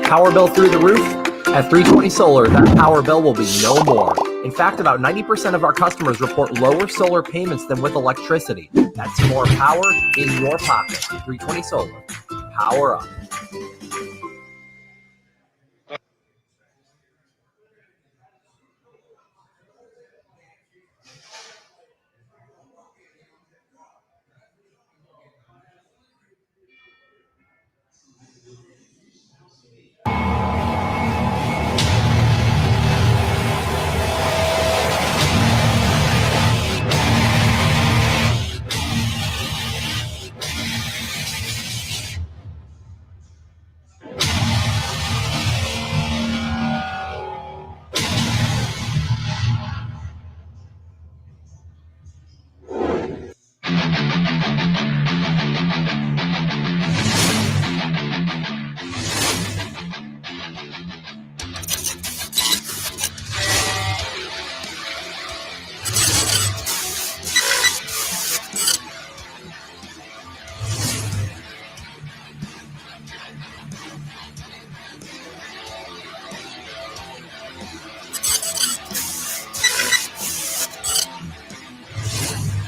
Power bill through the roof? At 320 Solar, that power bill will be no more. In fact, about 90% of our customers report lower solar payments than with electricity. That's more power in your pocket. 320 Solar. Power up.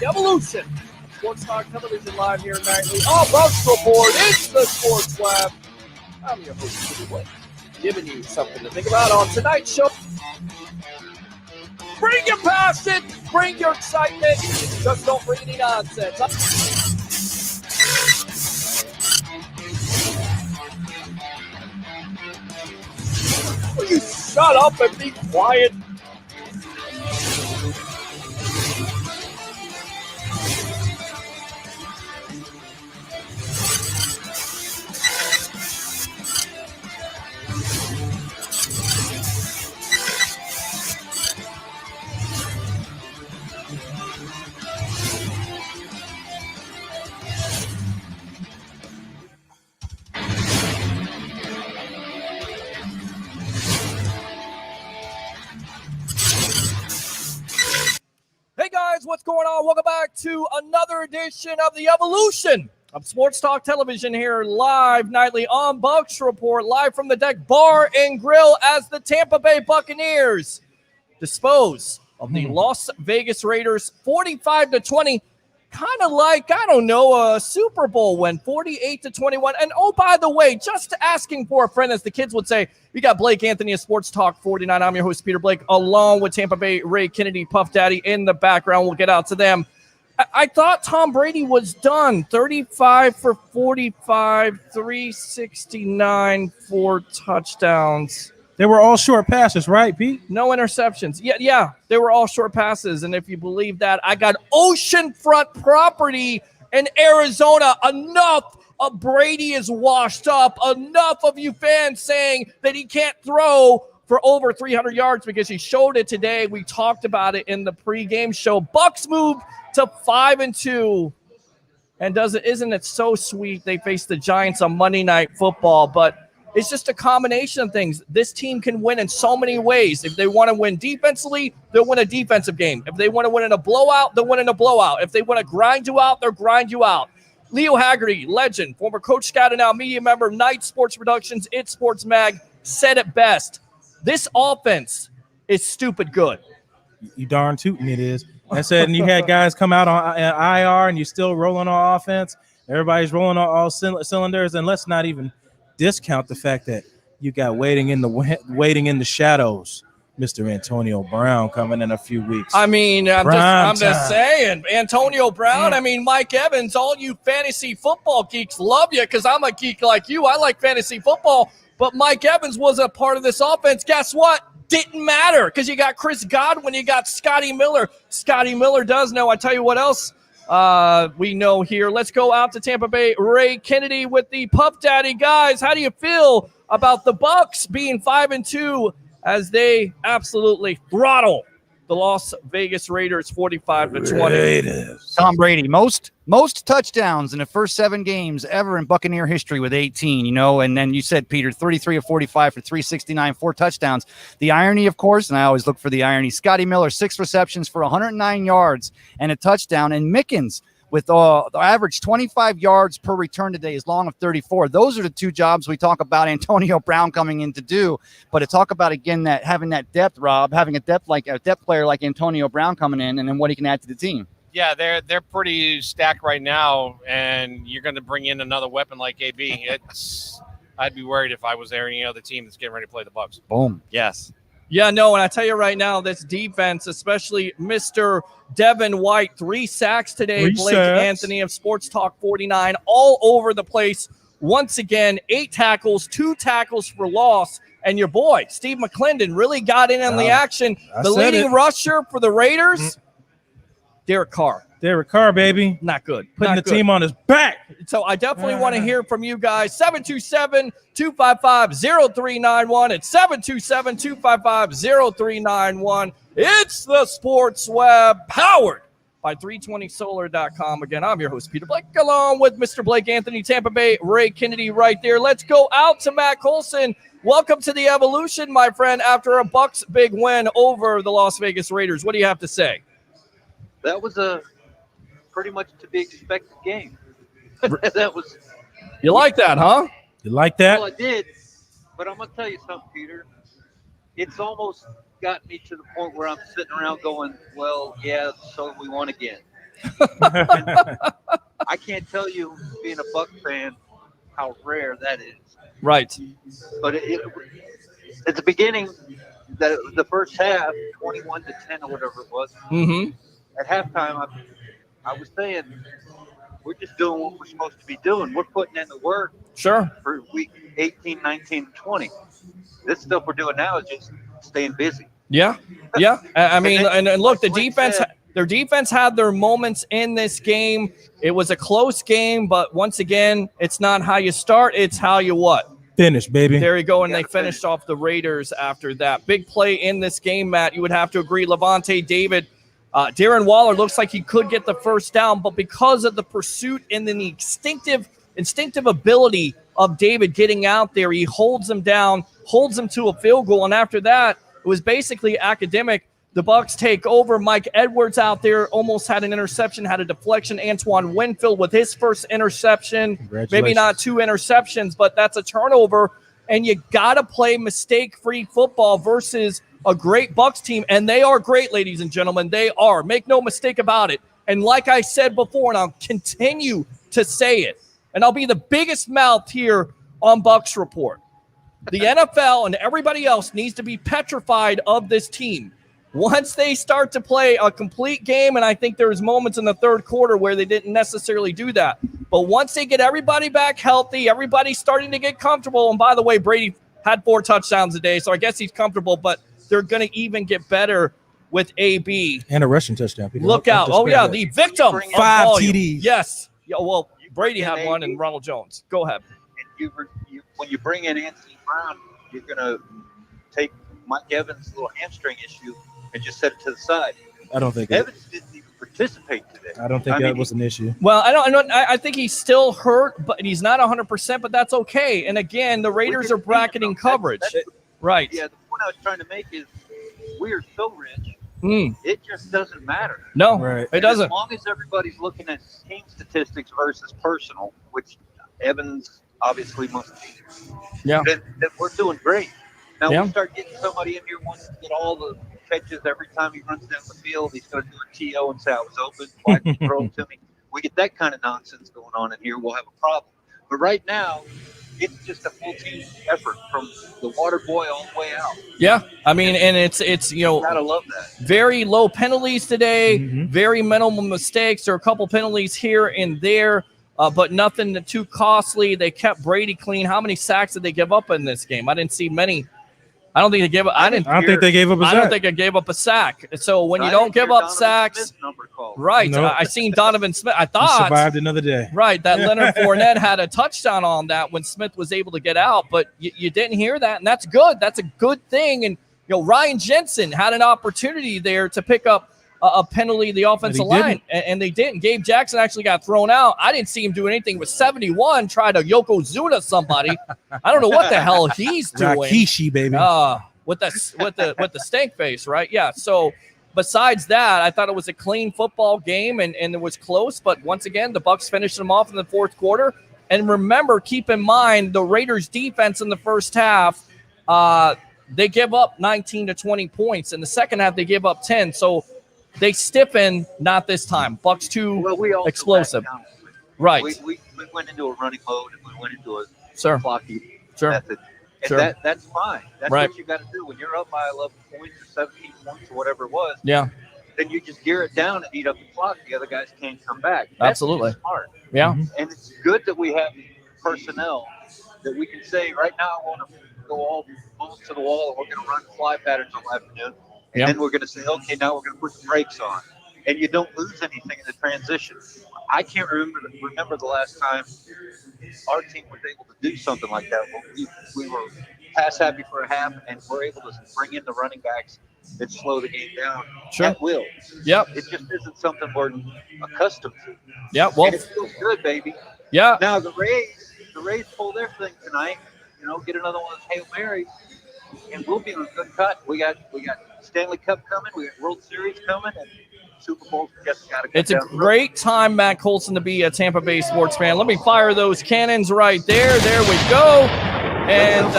Evolution. Sports Talk Television live here nightly. All Bucs Report. It's the Sports Lab. I'm your host, Peter Blake, giving you something to think about on tonight's show. Bring your passion, bring your excitement. Just don't bring any nonsense. Will you shut up and be quiet? Hey guys, what's going on? Welcome back to another edition of the Evolution of Sports Talk Television here live nightly on Bucs Report, live from the Deck Bar and Grill as the Tampa Bay Buccaneers dispose of the Las Vegas Raiders 45-20. Kind of like, I don't know, a Super Bowl win, 48-21. And oh, by the way, just asking for a friend, as the kids would say, we got Blake Anthony of Sports Talk 49. I'm your host, Peter Blake, along with Tampa Bay Ray Kennedy, Puff Daddy in the background. We'll get out to them. I thought Tom Brady was done. 35 for 45, 369, 4 touchdowns. They were all short passes, right, Pete? No interceptions. Yeah, they were all short passes. And if you believe that, I got oceanfront property in Arizona. Enough of Brady is washed up. Enough of you fans saying that he can't throw for over 300 yards because he showed it today. We talked about it in the pregame show. Bucs move to 5-2. And isn't it so sweet? They face the Giants on Monday Night Football, but it's just a combination of things. This team can win in so many ways. If they want to win defensively, they'll win a defensive game. If they want to win in a blowout, they'll win in a blowout. If they want to grind you out, they'll grind you out. Leo Haggerty, legend, former Coach Scout and now media member of Night Sports Productions, It's Sports Mag, said it best. This offense is stupid good. You darn tootin' it is. I said, and you had guys come out on IR, and you're still rolling on offense. Everybody's rolling on all cylinders, and let's not even discount the fact that you got waiting in the shadows, Mr. Antonio Brown coming in a few weeks. I mean, I'm just saying, Antonio Brown. I mean, Mike Evans. All you fantasy football geeks love you because I'm a geek like you. I like fantasy football, but Mike Evans was a part of this offense. Guess what? Didn't matter because you got Chris Godwin, you got Scotty Miller. Scotty Miller does know. I tell you what else. We know here. Let's go out to Tampa Bay. Ray Kennedy with the Puff Daddy. Guys, how do you feel about the Bucs being 5-2 as they absolutely throttle the Las Vegas Raiders 45-20? Tom Brady, most touchdowns in the first 7 games ever in Buccaneer history with 18, and then you said, Peter, 33 of 45 for 369, 4 touchdowns. The irony, of course, and I always look for the irony, Scotty Miller, 6 receptions for 109 yards and a touchdown, and Mickens with the average 25 yards per return today, is long of 34. Those are the two jobs we talk about Antonio Brown coming in to do. But to talk about, again, that having that depth, Rob, having a depth player like Antonio Brown coming in, and then what he can add to the team. Yeah, they're pretty stacked right now, and you're going to bring in another weapon like AB. I'd be worried if I was there any other team that's getting ready to play the Bucs. Boom. Yes. Yeah, no, and I tell you right now, this defense, especially Mr. Devin White, 3 sacks today. Blake Anthony of Sports Talk 49, all over the place. Once again, 8 tackles, 2 tackles for loss. And your boy, Steve McClendon, really got in on the action. The leading rusher for the Raiders, Derek Carr. Derek Carr, baby. Not good. Putting the team on his back. So I definitely want to hear from you guys. 727-255-0391. It's 727-255-0391. It's the Sports Web, powered by 320solar.com. Again, I'm your host, Peter Blake, along with Mr. Blake Anthony, Tampa Bay, Ray Kennedy right there. Let's go out to Matt Colson. Welcome to the Evolution, my friend, after a Bucs big win over the Las Vegas Raiders. What do you have to say? That was a pretty much to be expected game. That was. You like that, huh? You like that? Well, I did, but I'm gonna tell you something, Peter. It's almost got me to the point where I'm sitting around going, "Well, yeah, so we won again." I can't tell you, being a Buck fan, how rare that is. Right. But at the beginning, the first half, 21-10 or whatever it was. Mm-hmm. At halftime, I was saying, we're just doing what we're supposed to be doing. We're putting in the work Sure. for week 18, 19, 20. This stuff we're doing now is just staying busy. Yeah. Yeah. I mean, and look, the like defense, their defense had their moments in this game. It was a close game, but once again, it's not how you start, it's how you what? Finish, baby. There you go, and they finished off the Raiders after that. Big play in this game, Matt. You would have to agree. Levante David. Darren Waller looks like he could get the first down, but because of the pursuit and then the instinctive ability of David getting out there, he holds him down, holds him to a field goal, and after that, it was basically academic. The Bucs take over. Mike Edwards out there almost had an interception, had a deflection. Antoine Winfield with his first interception. Maybe not 2 interceptions, but that's a turnover, and you got to play mistake-free football versus a great Bucs team, and they are great, ladies and gentlemen. They are. Make no mistake about it. And like I said before, and I'll continue to say it, and I'll be the biggest mouth here on Bucs Report. The NFL and everybody else needs to be petrified of this team. Once they start to play a complete game, and I think there's moments in the third quarter where they didn't necessarily do that, but once they get everybody back healthy, everybody's starting to get comfortable, and by the way, Brady had 4 touchdowns a day, so I guess he's comfortable, but they're going to even get better with AB. And a rushing touchdown. Peter. Look out. Oh, yeah, the victim. 5 TDs. Yes. Yeah, well, Brady had one and Ronald Jones. Go ahead. And when you bring in Anthony Brown, you're going to take Mike Evans' little hamstring issue and just set it to the side. I don't think Evans didn't even participate today. I don't think that was an issue. Well, I think he's still hurt, but he's not 100%, but that's okay. And again, the Raiders are bracketing coverage. Right. Yeah, the point I was trying to make is we are so rich, it just doesn't matter. No, right. It doesn't. As long as everybody's looking at team statistics versus personal, which Evans obviously must be, then we're doing great. Now we start getting somebody in here who wants to get all the catches every time he runs down the field. He's going to do a TO and say, I was open. Why didn't you throw it to me? We get that kind of nonsense going on in here, we'll have a problem. But right now, it's just a full team effort from the water boy all the way out. Yeah, I mean, and it's Gotta love that. Very low penalties today, very minimal mistakes. There are a couple penalties here and there, but nothing too costly. They kept Brady clean. How many sacks did they give up in this game? I didn't see many. I don't think they gave up. I don't think they gave up a sack. So when you don't give up sacks, right? Nope. I seen Donovan Smith. I thought he survived another day. Right, that Leonard Fournette had a touchdown on that when Smith was able to get out, but you didn't hear that, and that's good. That's a good thing. And Ryan Jensen had an opportunity there to pick up a penalty, the offensive line, and they didn't. Gabe Jackson actually got thrown out. I didn't see him do anything with 71, try to Yokozuna somebody. I don't know what the hell he's doing. Rakishi, baby. With the stank face, right? Yeah. So besides that, I thought it was a clean football game and it was close. But once again, the Bucs finished them off in the fourth quarter. And remember, keep in mind, the Raiders' defense in the first half, they give up 19 to 20 points. In the second half, they give up 10. So they stiffen, not this time. Bucs too explosive. Right. We went into a running mode and we went into a clock eating Sure. method. And that's fine. That's right. what you got to do. When you're up by 11 points or 17 points or whatever it was, yeah, then you just gear it down and eat up the clock. The other guys can't come back. That's absolutely smart. Yeah. And it's good that we have personnel that we can say, right now, I want to go all to the wall and we're going to run fly patterns on afternoon. And then we're going to say, okay, now we're going to put the brakes on. And you don't lose anything in the transition. I can't remember the last time our team was able to do something like that. We were pass happy for a half, and we're able to bring in the running backs and slow the game down at will. Yep. It just isn't something we're accustomed to. Yeah. Well, and it feels good, baby. Yeah. Now the Rays pull their thing tonight. Get another one of those Hail Marys, and we'll be in a good cut. We got Stanley Cup coming. We got World Series coming, and Super Bowl just got to come. It's a great time, Matt Colson, to be a Tampa Bay sports fan. Let me fire those cannons right there. There we go. And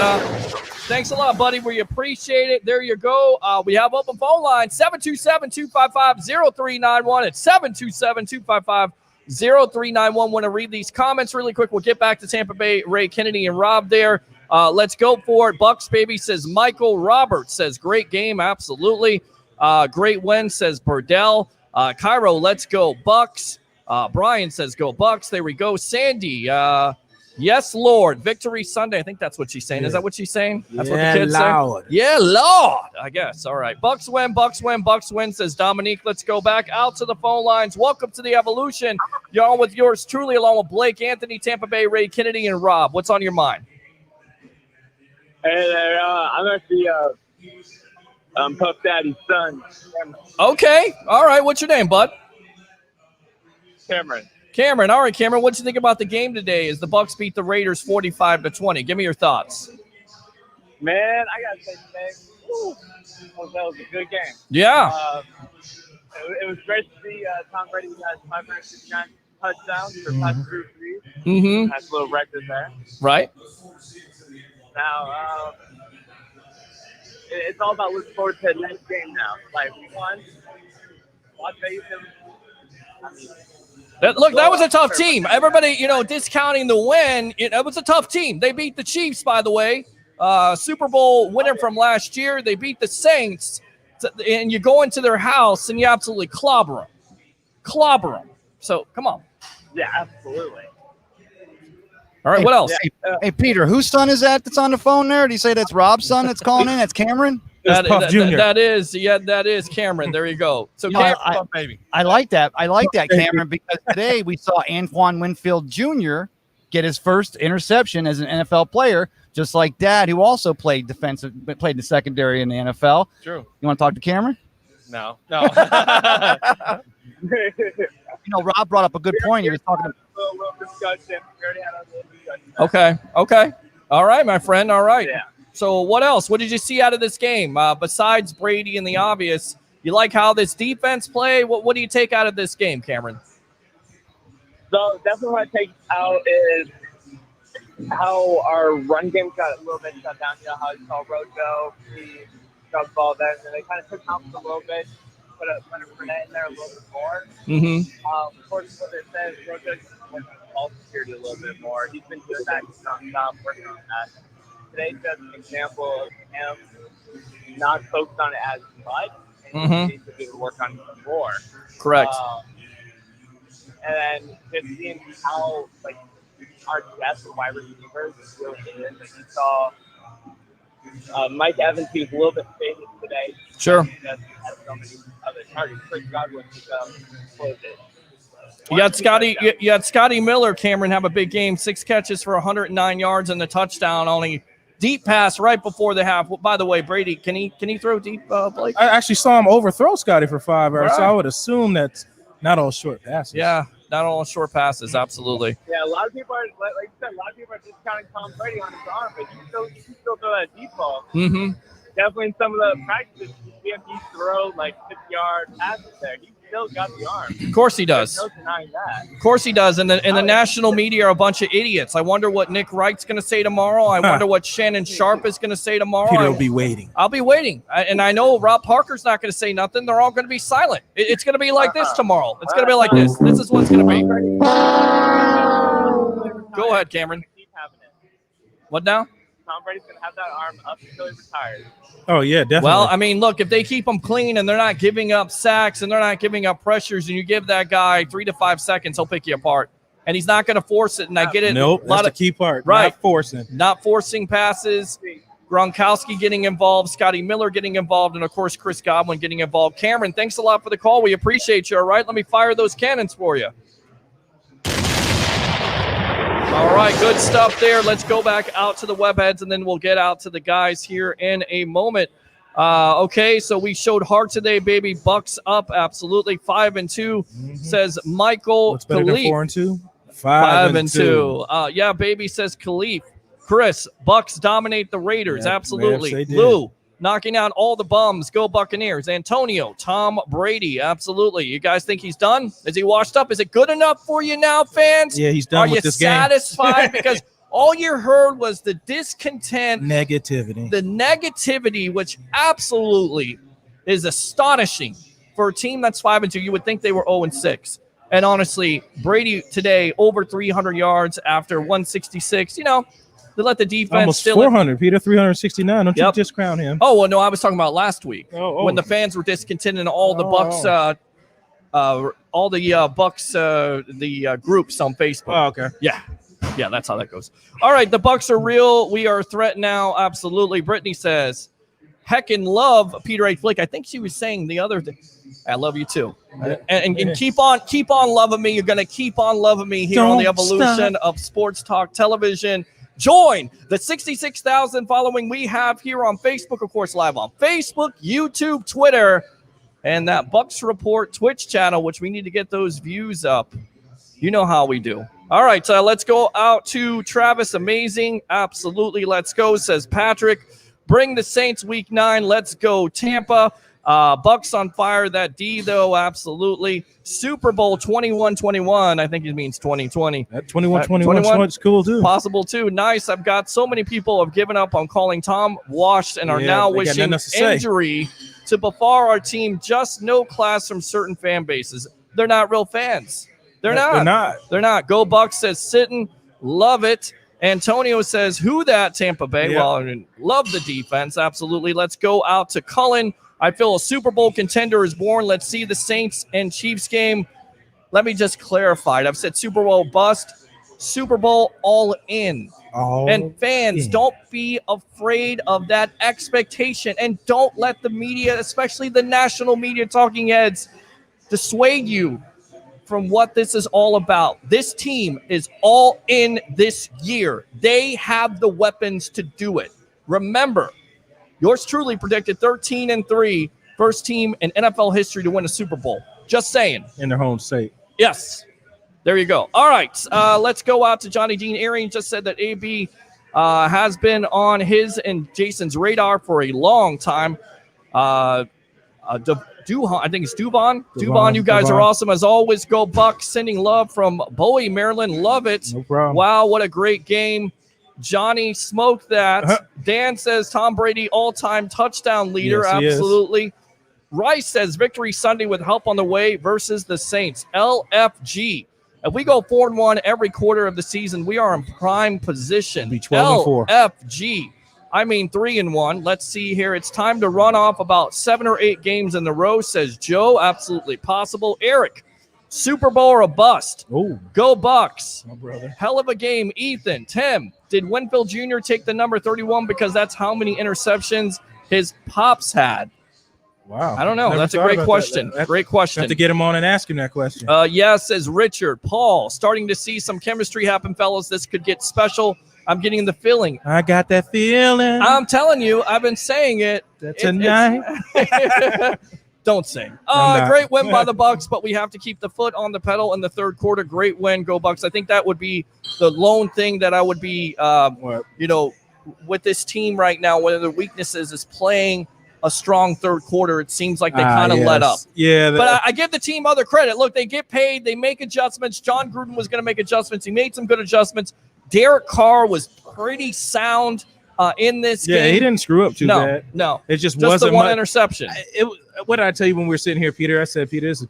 thanks a lot, buddy. We appreciate it. There you go. We have open phone line, 727-255-0391. It's 727-255-0391. Want to read these comments really quick. We'll get back to Tampa Bay, Ray Kennedy and Rob there. Let's go for it. Bucs, baby, says Michael Roberts. Says, great game, absolutely. Great win, says Burdell. Cairo, let's go Bucs. Brian says, go Bucs. There we go. Sandy, yes, Lord. Victory Sunday. I think that's what she's saying. Is that what she's saying? That's what the kids say? Yeah, Lord, I guess. All right. Bucs win, Bucs win, Bucs win, says Dominique. Let's go back out to the phone lines. Welcome to the Evolution. You're on with yours truly, along with Blake, Anthony, Tampa Bay, Ray Kennedy, and Rob. What's on your mind? Hey there. I'm actually Puff Daddy's son. Okay. All right. What's your name, bud? Cameron. Cameron. All right, Cameron. What do you think about the game today as the Bucs beat the Raiders 45-20? Give me your thoughts. Man, I got to say today, that was a good game. Yeah. It was great to see Tom Brady got 569 touchdowns for touch through three. Mm-hmm. That's a little record there. Right. Now, it's all about looking forward to the next game now. Like, we won. Las Vegas, Look, that was a tough team. Everybody, discounting the win, it was a tough team. They beat the Chiefs, by the way. Super Bowl winner from last year. They beat the Saints. And you go into their house and you absolutely clobber them. So, come on. Yeah, absolutely. All right, what else? Hey, Peter, whose son is that's on the phone there? Do you say that's Rob's son that's calling in? That's Cameron? Puff Jr. That is Cameron. There you go. So, Cameron, baby. I like that. Cameron, because today we saw Antoine Winfield Jr. get his first interception as an NFL player, just like Dad, who also played defensive, but played in the secondary in the NFL. True. You want to talk to Cameron? No. Rob brought up a good point. He was talking about. Okay. All right, my friend. All right. Yeah. So what else? What did you see out of this game? Besides Brady and the obvious, you like how this defense play? What do you take out of this game, Cameron? So definitely what I take out is how our run game got a little bit shut down. How you saw Rojo, he got the ball there, and then they kind of took Thompson a little bit, put a Burnett in there a little bit more. Mm-hmm. Of course, what it says, Rojo just working on ball security a little bit more. He's been doing that. He's not working on that. Today's just an example of him not focused on it as much, and he needs to do the work on it more. Correct. And then just seeing how our depth of wide receivers really is. Like you saw Mike Evans, he was a little bit faded today. Sure. He has so many other targets. Chris Godwin closed it. You had Scotty Miller, Cameron, have a big game. 6 catches for 109 yards and the touchdown. Only deep pass right before the half. Well, by the way, Brady, can he throw deep, Blake? I actually saw him overthrow Scotty for 5 yards, Right. so I would assume that's not all short passes. Yeah, not all short passes. Absolutely. Yeah, a lot of people are, like you said, a lot of people are discounting Tom Brady on his arm, but you still throw that deep ball. Mm-hmm. definitely in some of the practices, we have to throw like 50-yard passes there. He still got the arm. Of course he does. There's no denying that. Of course he does. And the national media are a bunch of idiots. I wonder what Nick Wright's going to say tomorrow. I wonder what Shannon Sharp is going to say tomorrow. Peter will be waiting. I'll be waiting. And I know Rob Parker's not going to say nothing. They're all going to be silent. It's going to be like this tomorrow. It's going to be like this. This is what it's going to be. Go ahead, Cameron. Keep having it. What now? Tom Brady's going to have that arm up until he retires. Oh, yeah, definitely. Well, I mean, look, if they keep them clean and they're not giving up sacks and they're not giving up pressures, and you give that guy 3 to 5 seconds, he'll pick you apart. And he's not going to force it. And I get it. Nope, that's the key part. Right. Not forcing passes. Gronkowski getting involved, Scotty Miller getting involved, and, of course, Chris Godwin getting involved. Cameron, thanks a lot for the call. We appreciate you, all right? Let me fire those cannons for you. All right, good stuff there. Let's go back out to the webheads, and then we'll get out to the guys here in a moment. Okay, so we showed heart today, baby. Bucs up, absolutely. 5-2, says Michael. What's better Khalif. than 4-2? 5-2. Yeah, baby, says Khalif. Chris, Bucs dominate the Raiders, Yeah, absolutely. yes, they did. Lou, knocking out all the bums. Go Buccaneers. Antonio, Tom Brady, absolutely. You guys think he's done? Is he washed up? Is it good enough for you now, fans? Yeah, he's done with this game. Are you satisfied? Because all you heard was the discontent, Negativity. the negativity, which absolutely is astonishing for a team that's 5-2. You would think they were 0-6. And honestly, Brady today over 300 yards after 166. You know, they let the defense almost still 400. Peter 369. Don't you just crown him? Oh well, no, I was talking about last week Oh. when the fans were discontented and all the Bucs, the groups on Facebook. Oh, okay. Yeah, that's how that goes. All right, the Bucs are real. We are a threat now. Absolutely. Brittany says, heckin' love Peter A. Flick. I think she was saying the other thing. I love you too. And keep on loving me. You're going to keep on loving me here on the evolution of Sports Talk Television. Join the 66,000 following we have here on Facebook, of course, live on Facebook, YouTube, Twitter, and that Bucs Report Twitch channel, which we need to get those views up. You know how we do. All right, so let's go out to Travis. Amazing. Absolutely. Let's go, says Patrick. Bring the Saints week 9. Let's go, Tampa. Bucs on fire. That D, though, absolutely. Super Bowl 21-21. I think it means 2020. That 21-21 is cool, too. Possible, too. Nice. I've got so many people have given up on calling Tom washed and are now wishing injury to befall our team. Just no class from certain fan bases. They're not real fans. They're not. Go Bucs, says Sitton. Love it. Antonio says, who that, Tampa Bay? Yeah. Well, I mean, love the defense. Absolutely. Let's go out to Cullen. I feel a Super Bowl contender is born. Let's see the Saints and Chiefs game. Let me just clarify it. I've said Super Bowl bust, Super Bowl all in. And fans, don't be afraid of that expectation. And don't let the media, especially the national media talking heads, dissuade you from what this is all about. This team is all in this year. They have the weapons to do it. Remember, yours truly predicted 13-3, first team in NFL history to win a Super Bowl. Just saying. In their home state. Yes. There you go. All right. Let's go out to Johnny Dean. Arian just said that AB has been on his and Jason's radar for a long time. Duhan, I think it's Duvon. Duvon, you guys are awesome. As always, go Bucs. Sending love from Bowie, Maryland. Love it. No problem. Wow, what a great game. Johnny smoked that. Dan says Tom Brady, all-time touchdown leader. Yes, he absolutely. Rice says victory Sunday with help on the way versus the Saints. LFG. If we go 4-1 every quarter of the season, we are in prime position. Be 12-4. LFG. I mean 3-1. Let's see here. It's time to run off about 7 or 8 games in a row, says Joe. Absolutely possible. Eric, Super Bowl or a bust? Oh, go Bucs. my brother. Hell of a game. Ethan, Tim, did Winfield Jr. take the number 31 because that's how many interceptions his pops had? Wow. I don't know. Never That's a thought great about question. that. Great question. Have to get him on and ask him that question. Yes, says Richard. Paul, starting to see some chemistry happen, fellas. This could get special. I'm getting the feeling. I got that feeling. I'm telling you, I've been saying it. Tonight. Don't sing. Great win by the Bucs, but we have to keep the foot on the pedal in the third quarter. Great win. Go Bucs. I think that would be the lone thing that I would be, with this team right now, one of their weaknesses is playing a strong third quarter. It seems like they kind of let up. Yeah. But I give the team other credit. Look, they get paid. They make adjustments. John Gruden was going to make adjustments. He made some good adjustments. Derek Carr was pretty sound in this game. Yeah, he didn't screw up too bad. No. It just wasn't the one much. interception. What did I tell you when we were sitting here, Peter? I said, Peter, his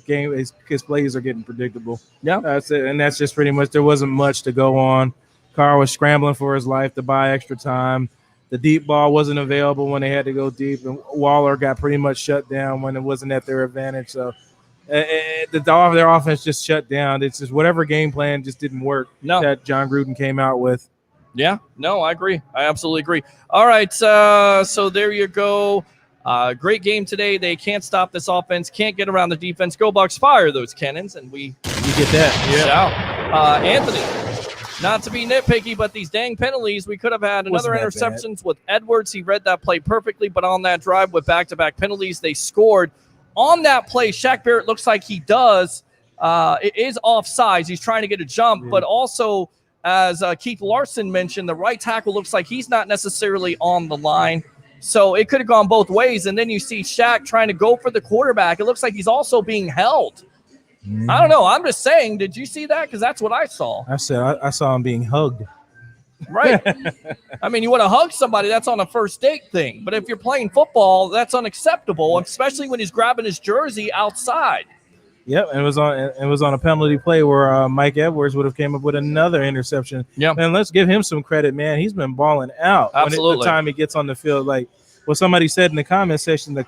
game, his plays are getting predictable. Yeah. That's it. And that's just pretty much, there wasn't much to go on. Carr was scrambling for his life to buy extra time. The deep ball wasn't available when they had to go deep, and Waller got pretty much shut down when it wasn't at their advantage. So their offense just shut down. It's just whatever game plan just didn't work that John Gruden came out with. Yeah, no, I agree. I absolutely agree. All right, so there you go. Great game today. They can't stop this offense, can't get around the defense. Go Bucs, fire those cannons, and you get that. Yeah. Anthony, not to be nitpicky, but these dang penalties, we could have had another interceptions with Edwards. He read that play perfectly, but on that drive with back-to-back penalties, they scored. On that play, Shaq Barrett looks like he does. It is offsides. He's trying to get a jump, but also, as Keith Larson mentioned, the right tackle looks like he's not necessarily on the line. So it could have gone both ways. And then you see Shaq trying to go for the quarterback. It looks like he's also being held. I don't know. I'm just saying, did you see that? Because that's what I saw. I saw him being hugged. Right. I mean, you want to hug somebody, that's on a first date thing. But if you're playing football, that's unacceptable, especially when he's grabbing his jersey outside. Yep, and it was on a penalty play where Mike Edwards would have came up with another interception. Yep. And let's give him some credit, man. He's been balling out. Absolutely. The time he gets on the field, like what somebody said in the comment section, the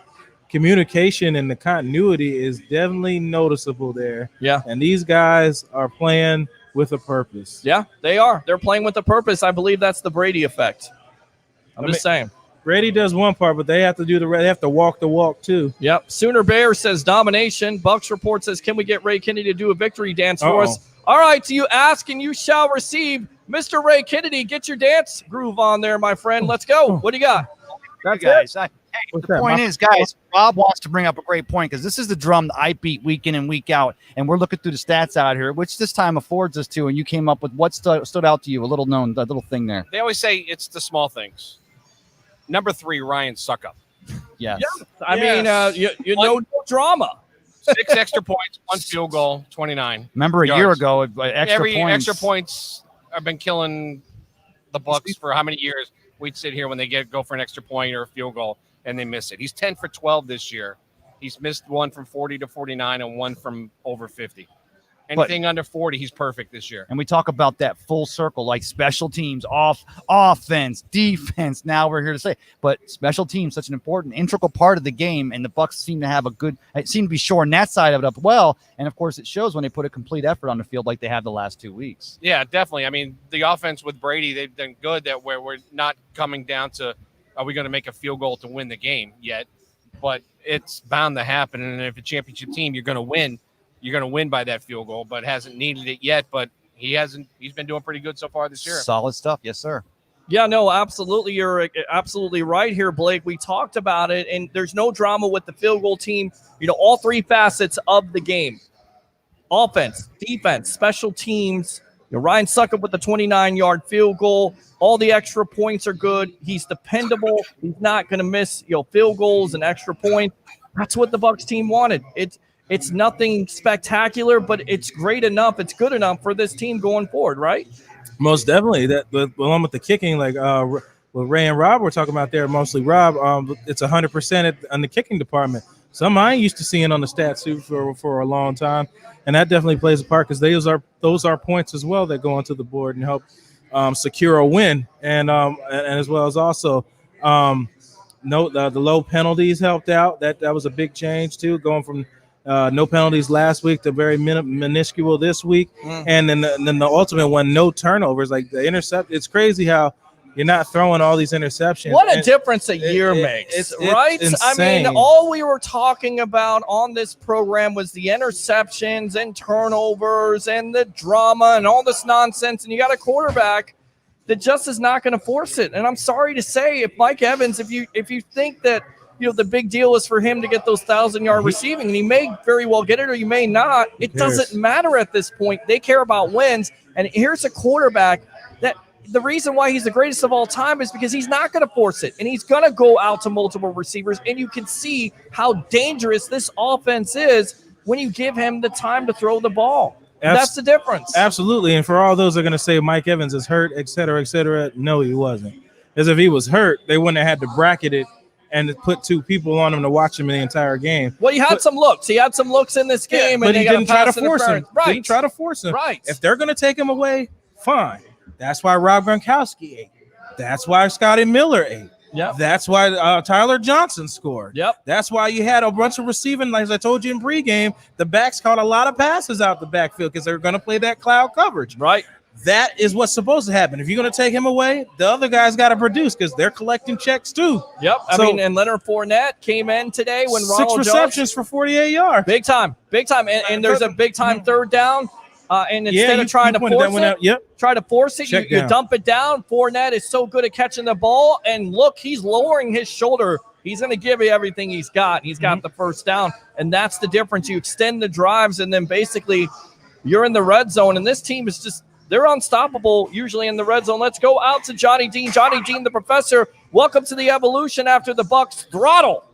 communication and the continuity is definitely noticeable there. Yeah. And these guys are playing with a purpose. Yeah, they are. They're playing with a purpose. I believe that's the Brady effect. I'm just saying. Brady does one part, but they have to they have to walk the walk too. Yep. Sooner Bear says domination. Bucs report says, can we get Ray Kennedy to do a victory dance for us? All right, so you ask and you shall receive. Mr. Ray Kennedy, get your dance groove on there, my friend. Let's go. What do you got? That's guys. The point is, guys, Rob wants to bring up a great point because this is the drum that I beat week in and week out, and we're looking through the stats out here, which this time affords us to, and you came up with what stood out to you, a little thing there. They always say it's the small things. Number 3, Ryan Suckup. Yes. Yeah. I mean, no drama. 6 extra points, 1 field goal, 29. Remember a yards. Year ago, extra points have been killing the Bucs for how many years? We'd sit here when they go for an extra point or a field goal, and they miss it. He's 10 for 12 this year. He's missed 1 from 40 to 49 and 1 from over 50. Anything under 40, he's perfect this year. And we talk about that full circle, like special teams, offense, defense. Now we're here to say, but special teams, such an important, integral part of the game, and the Bucs seem to be shoring that side of it up well. And of course, it shows when they put a complete effort on the field, like they have the last 2 weeks. Yeah, definitely. I mean, the offense with Brady, they've done good. That where we're not coming down to, are we going to make a field goal to win the game yet? But it's bound to happen. And if a championship team, you're going to win. You're going to win by that field goal, but hasn't needed it yet. But he's been doing pretty good so far this year. Solid stuff. Yes, sir. Yeah, no, absolutely. You're absolutely right here, Blake. We talked about it, and there's no drama with the field goal team. All 3 facets of the game: offense, defense, special teams. Ryan Suckup with the 29-yard field goal. All the extra points are good. He's dependable. He's not going to miss field goals and extra points. That's what the Bucs team wanted. It's nothing spectacular, but it's great enough. It's good enough for this team going forward, right? Most definitely. That along with the kicking, like what Ray and Rob were talking about there, mostly Rob, it's 100% on the kicking department. Some I ain't used to seeing on the stats too for a long time, and that definitely plays a part because those are points as well that go onto the board and help secure a win, and as well as also the low penalties helped out. That was a big change too, going from no penalties last week to very minuscule this week, and then the ultimate one, no turnovers. Like the intercept, it's crazy how you're not throwing all these interceptions. What a difference a year makes, right? I mean, all we were talking about on this program was the interceptions and turnovers and the drama and all this nonsense, and you got a quarterback that just is not going to force it. And I'm sorry to say, if Mike Evans, if you think that the big deal is for him to get those 1,000-yard receiving, and he may very well get it or you may not. It doesn't matter at this point. They care about wins. And here's a quarterback that the reason why he's the greatest of all time is because he's not going to force it, and he's going to go out to multiple receivers, and you can see how dangerous this offense is when you give him the time to throw the ball. That's the difference. Absolutely. And for all those that are going to say Mike Evans is hurt, et cetera, no, he wasn't. Because if he was hurt, they wouldn't have had to bracket it and put 2 people on him to watch him in the entire game. Well, he had some looks. He had some looks in this game, but and he didn't try to force him. Right. Didn't try to force him. Right. If they're going to take him away, fine. That's why Rob Gronkowski ate. That's why Scotty Miller ate. Yep. That's why Tyler Johnson scored. Yep. That's why you had a bunch of receiving, like I told you in pregame, the backs caught a lot of passes out the backfield because they're going to play that cloud coverage. Right. That is what's supposed to happen. If you're going to take him away, the other guys got to produce because they're collecting checks too. Yep. I mean, and Leonard Fournette came in today when 6 receptions for 48 yards. Big time. And there's a big time third down. And instead of trying to force it, you dump it down. Fournette is so good at catching the ball. And look, he's lowering his shoulder. He's going to give you everything he's got. He's got the first down. And that's the difference. You extend the drives, and then basically you're in the red zone. And this team is just, they're unstoppable usually in the red zone. Let's go out to Johnny Dean. Johnny Dean, the professor. Welcome to the Evolution after the Bucs throttle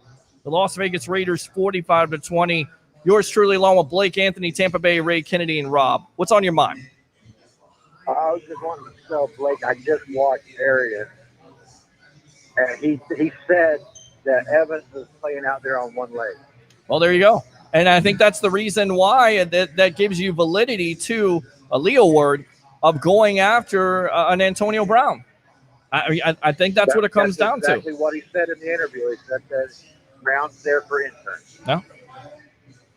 the Las Vegas Raiders 45-20. Yours truly, along with Blake Anthony, Tampa Bay, Ray Kennedy, and Rob. What's on your mind? I was just wanting to tell Blake, I just watched Arian, and he said that Evans is playing out there on one leg. Well, there you go. And I think that's the reason why that gives you validity to a Leo word of going after an Antonio Brown. I think that's what it comes down to. Exactly what he said in the interview. He said that Brown's there for interns. No.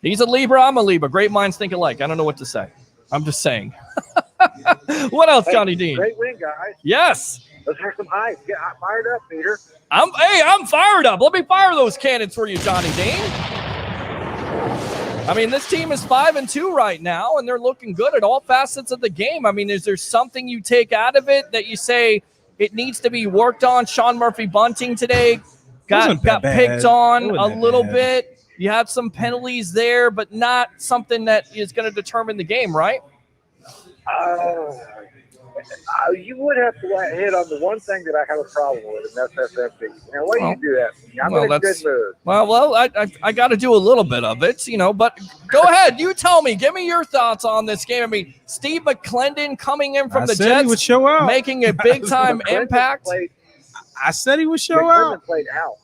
He's a Libra. I'm a Libra. Great minds think alike. I don't know what to say. I'm just saying. What else, Johnny Dean? Great win, guys. Yes. Let's hear some hype. Get fired up, Peter. I'm fired up. Let me fire those cannons for you, Johnny Dean. I mean, this team is 5-2 right now, and they're looking good at all facets of the game. I mean, is there something you take out of it that you say it needs to be worked on? Sean Murphy bunting today got picked on a little bit. You have some penalties there, but not something that is going to determine the game, right? You would have to hit on the one thing that I have a problem with, and that's FFP. Now, why do you do that? I'm in a good mood. Well, I got to do a little bit of it, but go ahead. You tell me. Give me your thoughts on this game. I mean, Steve McClendon coming in from the Jets, he would show out. Making a big-time impact. I said he would show out. Played out.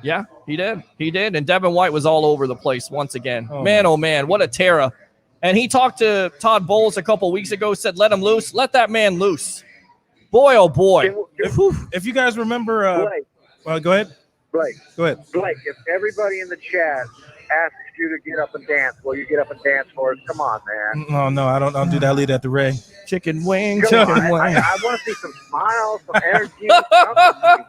Yeah, he did. He did. And Devin White was all over the place once again. Oh, man, what a terror. And he talked to Todd Bowles a couple weeks ago, said, let him loose. Let that man loose. Boy, oh, boy. If you guys remember Blake, go ahead. Blake. Go ahead. Blake, if everybody in the chat asks you to get up and dance, will you get up and dance for us? Come on, man. Oh, no, I don't do that. I leave that to Ray. Chicken wing. I want to see some smiles, some energy, something,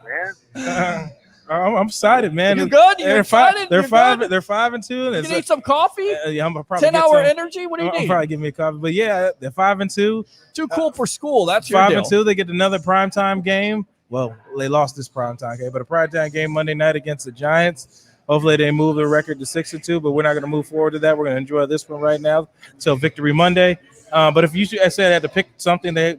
man. I'm excited, man. You good? You're excited? They're 5-2. You need some coffee? Yeah, I'm probably 10-hour energy. What do you need? I'll probably give me a coffee. But yeah, they're 5-2. Too cool for school. That's your deal. 5-2. They get another primetime game. Well, they lost this primetime game, but a primetime game Monday night against the Giants. Hopefully they move their record to 6-2, but we're not going to move forward to that. We're going to enjoy this one right now until Victory Monday. But if you had to pick something they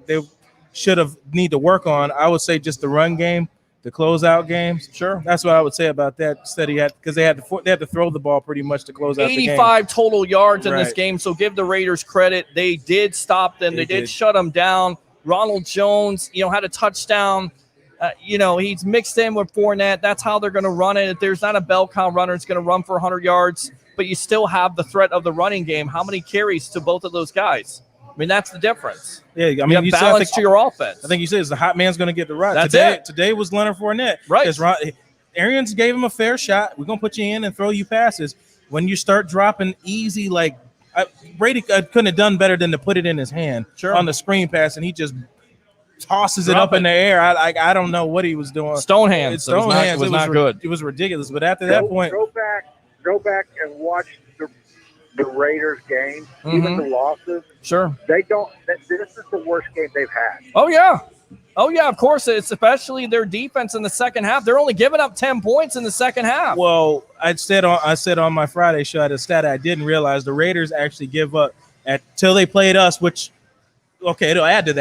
should have need to work on, I would say just the run game. The closeout games, sure. That's what I would say about that. Because they had to throw the ball pretty much to close out the game. 85 total yards in this game, so give the Raiders credit. They did stop them. They did shut them down. Ronald Jones, had a touchdown. He's mixed in with Fournette. That's how they're going to run it. If there's not a bell cow runner, it's going to run for 100 yards. But you still have the threat of the running game. How many carries to both of those guys? I mean, that's the difference. Yeah, I mean, you balance to your offense. I think you said it's the hot man's going to get the right. That's Today was Leonard Fournette. Right. Because Arians gave him a fair shot. We're going to put you in and throw you passes. When you start dropping easy, Brady couldn't have done better than to put it in his hand on the screen pass, and he just tosses it up in the air. I don't know what he was doing. Stone hands. It was not good. It was ridiculous. But after that point, go back and watch the Raiders game, even the losses. Sure. They don't. This is the worst game they've had. Oh yeah, of course. It's especially their defense in the second half. They're only giving up 10 points in the second half. Well, I said on my Friday show, I had a stat I didn't realize the Raiders actually give up till they played us, which okay, it'll add to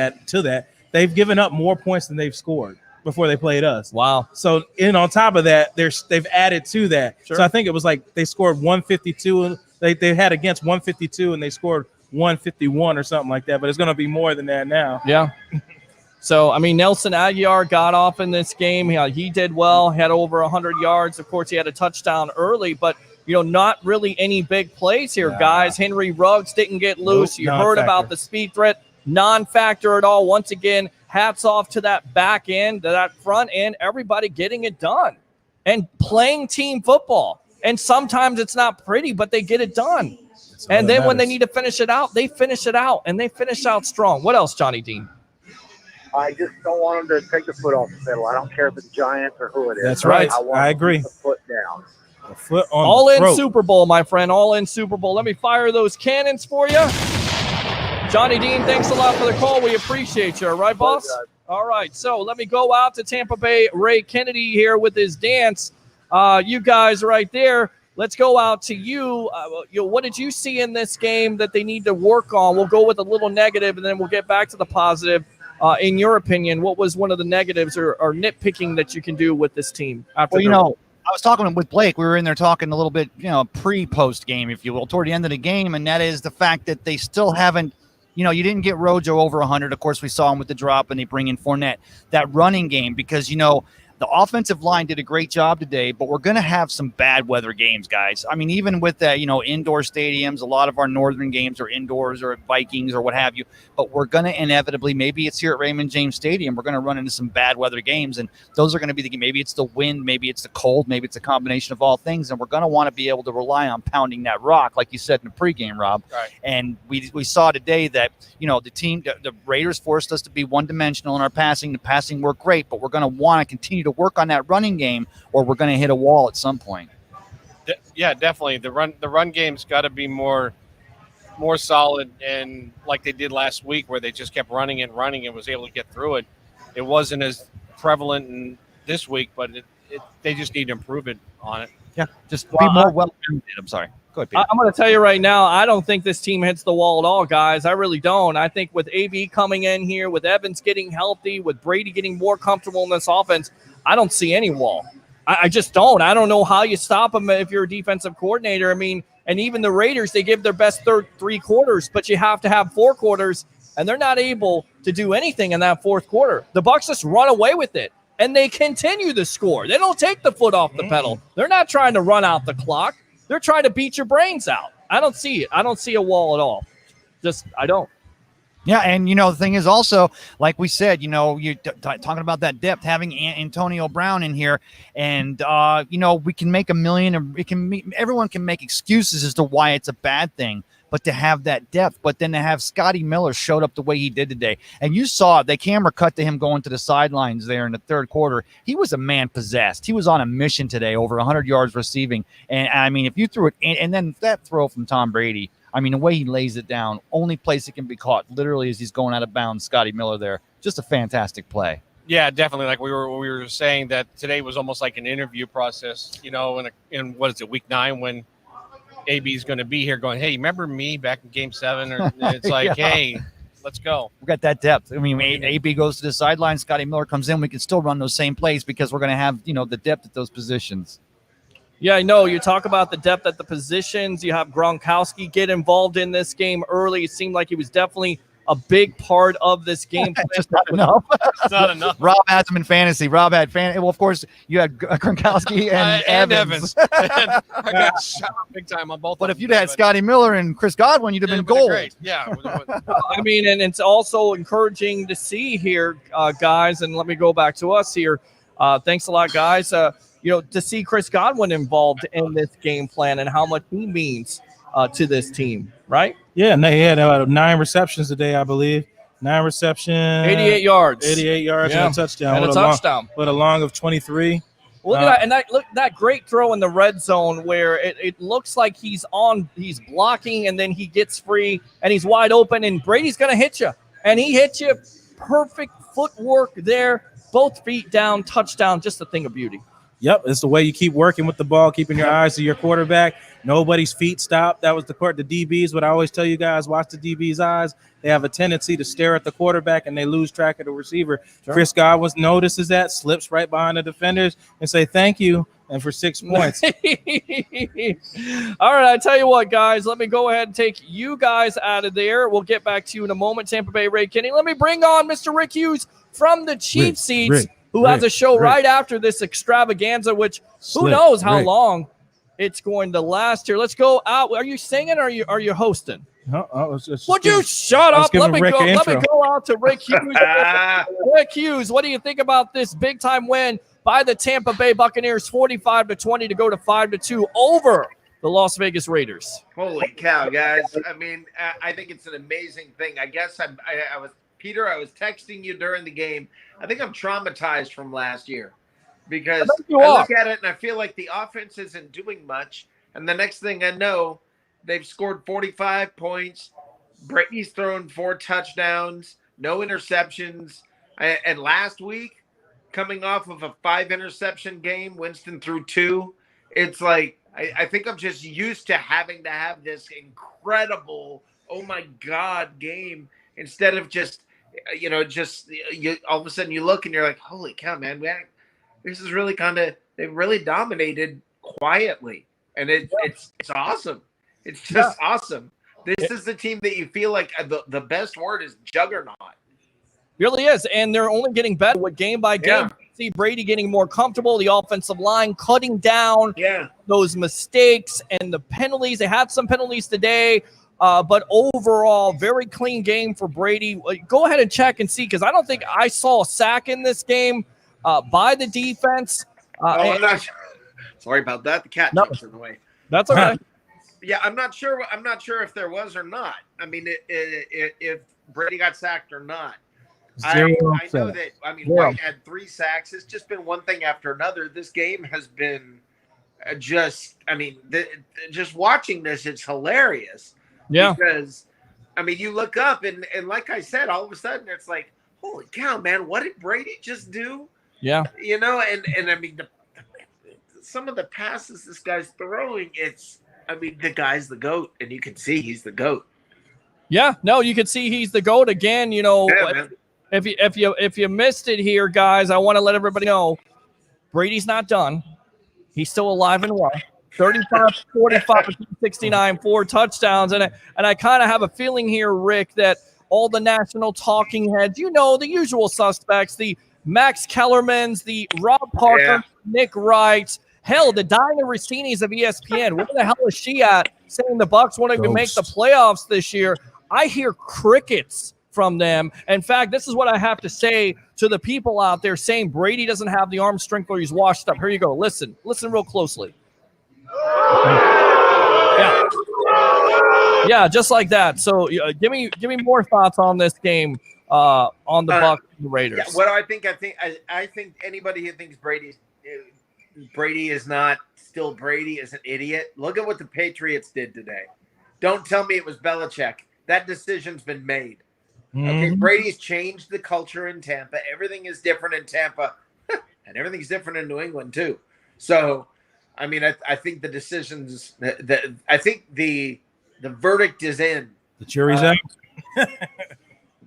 that. They've given up more points than they've scored before they played us. Wow. So, on top of that, they've added to that. Sure. So I think it was like they scored 152. They had against 152 and they scored 151 or something like that. But it's going to be more than that now. Yeah. So, I mean, Nelson Aguiar got off in this game. He did well, had over 100 yards. Of course, he had a touchdown early, but, not really any big plays here, guys. Henry Ruggs didn't get loose. You heard about the speed threat. Non-factor at all. Once again, hats off to that back end, to that front end, everybody getting it done and playing team football. And sometimes it's not pretty, but they get it done. And then when they need to finish it out, they finish it out, and they finish out strong. What else, Johnny Dean? I just don't want them to take the foot off the pedal. I don't care if it's Giants or who it is. That's right. I agree. The foot down. The foot on all the in throat. Super Bowl, my friend. All in Super Bowl. Let me fire those cannons for you. Johnny Dean, thanks a lot for the call. We appreciate you. All right, boss? All right, so let me go out to Tampa Bay. Ray Kennedy here with his dance. You guys right there. Let's go out to you. What did you see in this game that they need to work on? We'll go with a little negative, and then we'll get back to the positive. In your opinion, what was one of the negatives or nitpicking that you can do with this team? After I was talking with Blake. We were in there talking a little bit, pre-post game, if you will, toward the end of the game, and that is the fact that they still haven't. You didn't get Rojo over 100. Of course, we saw him with the drop, and they bring in Fournette. That running game, because, the offensive line did a great job today, but we're going to have some bad weather games, guys. I mean, even with that, indoor stadiums, a lot of our northern games are indoors or at Vikings or what have you, but we're going to inevitably, maybe it's here at Raymond James Stadium, we're going to run into some bad weather games, and those are going to be maybe it's the wind, maybe it's the cold, maybe it's a combination of all things, and we're going to want to be able to rely on pounding that rock, like you said in the pregame, Rob. Right. And we saw today that, the Raiders forced us to be one-dimensional in our passing. The passing worked great, but we're going to want to continue to work on that running game, or we're going to hit a wall at some point. Yeah, definitely. The run game's got to be more solid, and like they did last week, where they just kept running and was able to get through it. It wasn't as prevalent in this week, but they just need to improve it on it. Yeah, just be more well-rounded. I'm sorry. Go ahead, Peter. I'm going to tell you right now, I don't think this team hits the wall at all, guys. I really don't. I think with AB coming in here, with Evans getting healthy, with Brady getting more comfortable in this offense, I don't see any wall. I just don't. I don't know how you stop them if you're a defensive coordinator. I mean, and even the Raiders, they give their best three quarters, but you have to have 4 quarters, and they're not able to do anything in that fourth quarter. The Bucs just run away with it, and they continue to score. They don't take the foot off the pedal. They're not trying to run out the clock. They're trying to beat your brains out. I don't see it. I don't see a wall at all. I don't. Yeah, and, the thing is also, like we said, you're talking about that depth, having Antonio Brown in here, and, we can make a million, everyone can make excuses as to why it's a bad thing, but to have that depth, but then to have Scotty Miller showed up the way he did today. And you saw the camera cut to him going to the sidelines there in the third quarter. He was a man possessed. He was on a mission today, over 100 yards receiving. And, I mean, if you threw it, and then that throw from Tom Brady, I mean, the way he lays it down, only place it can be caught literally as he's going out of bounds, Scotty Miller there. Just a fantastic play. Yeah, definitely. Like we were saying that today was almost like an interview process, in what is it, week 9, when AB is going to be here going, hey, remember me back in game 7? Or it's like, hey, let's go. We got that depth. I mean, AB goes to the sideline, Scotty Miller comes in. We can still run those same plays because we're going to have, the depth at those positions. Yeah, I know. You talk about the depth at the positions. You have Gronkowski get involved in this game early. It seemed like he was definitely a big part of this game. Just not enough. It's not enough. Rob had him in fantasy. Well, of course, you had Gronkowski and Evans. I got shot big time on both. But if you'd had Scotty Miller and Chris Godwin, you'd have been gold. Great. Yeah. I mean, and it's also encouraging to see here, guys, and let me go back to us here. Thanks a lot, guys. To see Chris Godwin involved in this game plan and how much he means to this team, right? Yeah, and he had 9 receptions today, I believe. 9 receptions. 88 yards. 88 yards and a touchdown. And a touchdown. With a long of 23. Look at that, that great throw in the red zone where it looks like he's blocking, and then he gets free, and he's wide open, and Brady's going to hit you. And he hit you. Perfect footwork there. Both feet down, touchdown, just a thing of beauty. Yep, it's the way you keep working with the ball, keeping your eyes to your quarterback. Nobody's feet stop. That was the DBs. What I always tell you guys, watch the DB's eyes. They have a tendency to stare at the quarterback and they lose track of the receiver. Sure. Chris Godwin notices that, slips right behind the defenders and say thank you, and for 6 points. All right, I tell you what, guys, let me go ahead and take you guys out of there. We'll get back to you in a moment. Tampa Bay Ray Kenny. Let me bring on Mr. Rick Hughes from the Cheap Seats, who has a show right after this extravaganza, which who knows how long it's going to last here. Let's go out. Are you singing or are you hosting? Would you shut up? Let me go out to Rick Hughes. Rick Hughes, what do you think about this big time win by the Tampa Bay Buccaneers, 45-20 to go to 5-2 over the Las Vegas Raiders? Holy cow, guys! I mean, I think it's an amazing thing. I guess I was Peter. I was texting you during the game. I think I'm traumatized from last year because I look at it and I feel like the offense isn't doing much, and the next thing I know, they've scored 45 points. Brady's thrown 4 touchdowns, no interceptions. And last week, coming off of a 5-interception game, Winston threw 2. It's like I think I'm just used to having to have this incredible, oh my God, game instead of just all of a sudden you look and you're like, holy cow, man, this is really they really dominated quietly, and it's awesome. It's just awesome. This is the team that you feel like the best word is juggernaut. Really is, and they're only getting better with game by game. Yeah. See Brady getting more comfortable, the offensive line cutting down those mistakes and the penalties. They had some penalties today, but overall, very clean game for Brady. Go ahead and check and see, because I don't think I saw a sack in this game by the defense. I'm not sure. Sorry about that. The cat jumps in the way. That's okay. Yeah, I'm not sure if there was or not. I mean, if Brady got sacked or not. I know that. I mean, White had 3 sacks. It's just been one thing after another. This game has been just. I mean, just watching this, it's hilarious. Yeah. Because, I mean, you look up and like I said, all of a sudden it's like, holy cow, man! What did Brady just do? Yeah. You know, and I mean, some of the passes this guy's throwing, I mean, the guy's the GOAT, and you can see he's the GOAT. Yeah, no, you can see he's the GOAT again. You know, if you missed it here, guys, I want to let everybody know Brady's not done. He's still alive and well. 35, 45, 69, 4 touchdowns, and I kind of have a feeling here, Rick, that all the national talking heads, the usual suspects, the Max Kellermans, the Rob Parker, Nick Wright. Hell, the Diana Rossinis of ESPN, where the hell is she at saying the Bucs wanted to make the playoffs this year? I hear crickets from them. In fact, this is what I have to say to the people out there saying Brady doesn't have the arm strength or he's washed up. Here you go. Listen real closely. Yeah, just like that. So give me more thoughts on this game on the Bucs and the Raiders. Yeah, what do I think? I think anybody who thinks Brady is not still Brady is an idiot. Look at what the Patriots did today. Don't tell me it was Belichick. That decision's been made. Okay, Brady's changed the culture in Tampa. Everything is different in Tampa, and everything's different in New England too. So, I mean, I think the decisions. I think the verdict is in. The jury's out.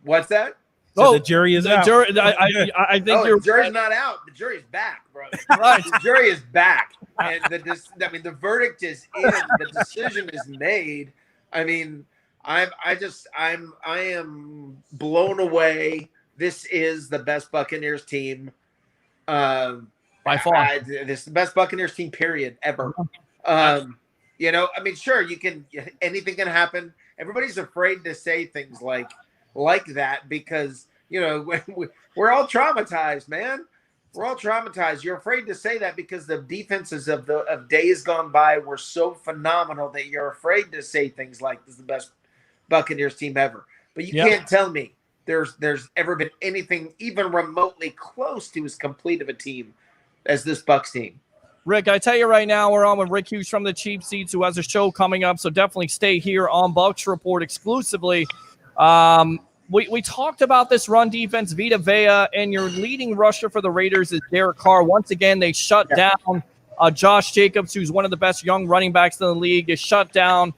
What's that? So the jury is out. I think the jury's not out. The jury's back, brother. Right. The jury is back, and the verdict is in. The decision is made. I mean, I am blown away. This is the best Buccaneers team by far. This is the best Buccaneers team, period, ever. I mean, sure, anything can happen. Everybody's afraid to say things like that because we're all traumatized, man. We're all traumatized. You're afraid to say that because the defenses of days gone by were so phenomenal that you're afraid to say things like this is the best Buccaneers team ever. But you can't tell me there's ever been anything even remotely close to as complete of a team as this Bucs team. Rick, I tell you right now, we're on with Rick Hughes from the Cheap Seats, who has a show coming up. So definitely stay here on Bucs Report exclusively. we talked about this run defense, Vita Vea, and your leading rusher for the Raiders is Derek Carr. Once again, they shut down Josh Jacobs, who's one of the best young running backs in the league. They shut down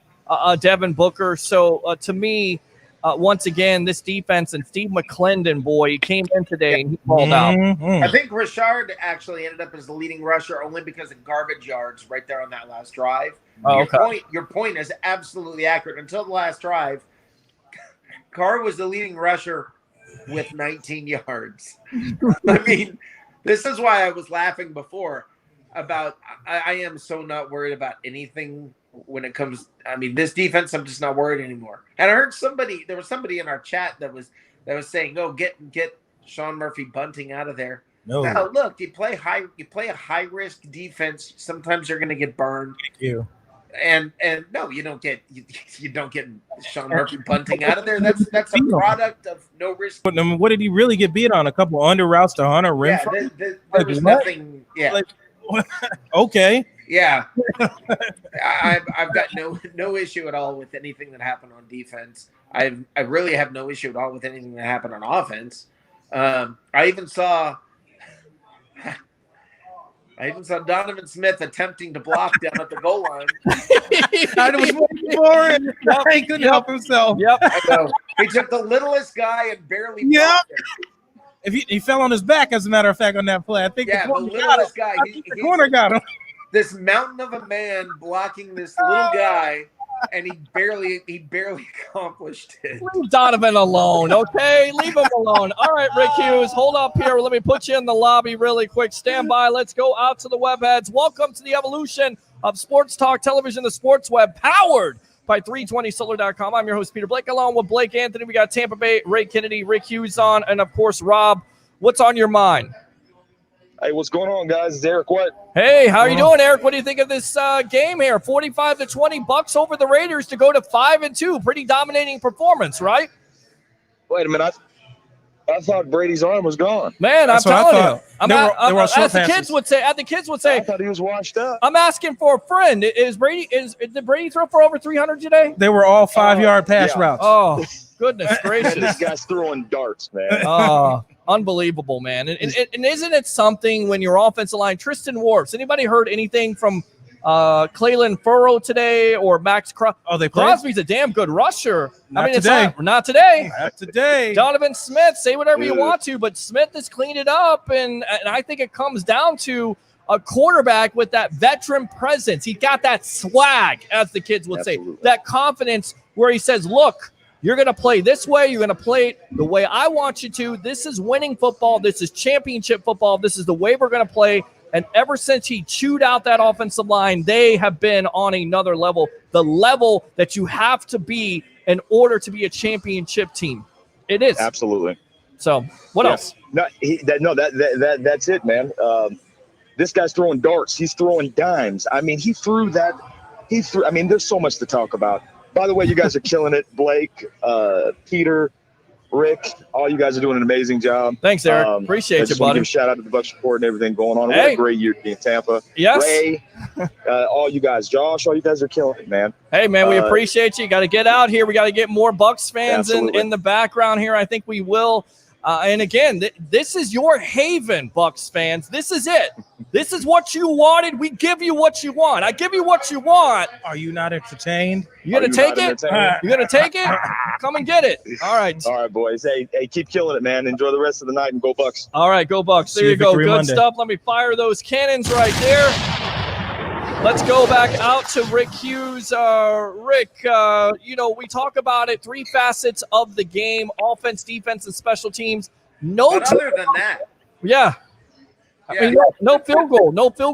Devin Booker. So to me, once again, this defense and Steve McClendon, boy, he came in today and he balled out. I think Richard actually ended up as the leading rusher only because of garbage yards right there on that last drive. Oh, okay. Your point is absolutely accurate. Until the last drive, Carr was the leading rusher with 19 yards. I mean, this is why I was laughing before about I am so not worried about anything when it comes. I mean, this defense, I'm just not worried anymore. And I heard there was somebody in our chat that was saying, "Oh, get Sean Murphy Bunting out of there." No. Now, look, you play a high risk defense. Sometimes you're going to get burned. Thank you. And no, you don't get Sean Murphy Bunting out of there. That's a product of no risk. But what did he really get beat on? A couple under routes to Hunter Renfrow? Yeah, there was nothing. Yeah. Okay. Yeah, I've got no issue at all with anything that happened on defense. I really have no issue at all with anything that happened on offense. I even saw Donovan Smith attempting to block down at the goal line. I was waiting for it. He couldn't help himself. Yep. I know. He took the littlest guy and barely blocked him. If he fell on his back, as a matter of fact, on that play, I think the littlest guy. The corner got him. This mountain of a man blocking this little guy, and he barely accomplished it. Leave Donovan alone, okay? Leave him alone. All right, Rick Hughes, hold up here. Let me put you in the lobby really quick. Stand by. Let's go out to the webheads. Welcome to the evolution of Sports Talk Television, the Sports Web, powered by 320solar.com. I'm your host, Peter Blake, along with Blake Anthony. We got Tampa Bay, Ray Kennedy, Rick Hughes on, and, of course, Rob. What's on your mind? Hey, what's going on, guys? It's Eric What? Hey, how are you doing, Eric? What do you think of this game here? 45-20 Bucs over the Raiders to go to 5-2. Pretty dominating performance, right? Wait a minute. I thought Brady's arm was gone. Man, I'm telling you. As the kids would say, I thought he was washed up. I'm asking for a friend. Did Brady throw for over 300 today? They were all 5-yard pass routes. Oh, goodness gracious. This guy's throwing darts, man. Oh, unbelievable, man. And isn't it something when your offensive line, Tristan Wirfs, anybody heard anything from Clayton Furrow today or Max Crosby? Oh, they played? Crosby's a damn good rusher. Not today. Not today. Not today. Donovan Smith, say whatever you want to, but Smith has cleaned it up, and I think it comes down to a quarterback with that veteran presence. He got that swag, as the kids would say, that confidence where he says, look, you're going to play this way. You're going to play it the way I want you to. This is winning football. This is championship football. This is the way we're going to play. And ever since he chewed out that offensive line, they have been on another level, the level that you have to be in order to be a championship team. It is. Absolutely. So what else? That's it, man. This guy's throwing darts. He's throwing dimes. I mean, I mean, there's so much to talk about. By the way, you guys are killing it. Blake, Peter, Rick, all you guys are doing an amazing job. Thanks, Eric. Appreciate you, buddy. Give a shout out to the Bucs report and everything going on. Hey. What a great year to be in Tampa. Yes. Ray, all you guys, Josh, all you guys are killing it, man. Hey, man, we appreciate you. Got to get out here. We got to get more Bucs fans in the background here. I think we will. And again, this is your haven, Bucs fans. This is it. This is what you wanted. We give you what you want. I give you what you want. Are you not entertained? You gonna take it? You gonna take it? Come and get it. All right. All right, boys. Hey, keep killing it, man. Enjoy the rest of the night and go Bucs. All right, go Bucs. There you go. Good stuff. Let me fire those cannons right there. Let's go back out to Rick Hughes. Rick, we talk about it, 3 facets of the game, offense, defense, and special teams. But other than that. Yeah. I mean, no field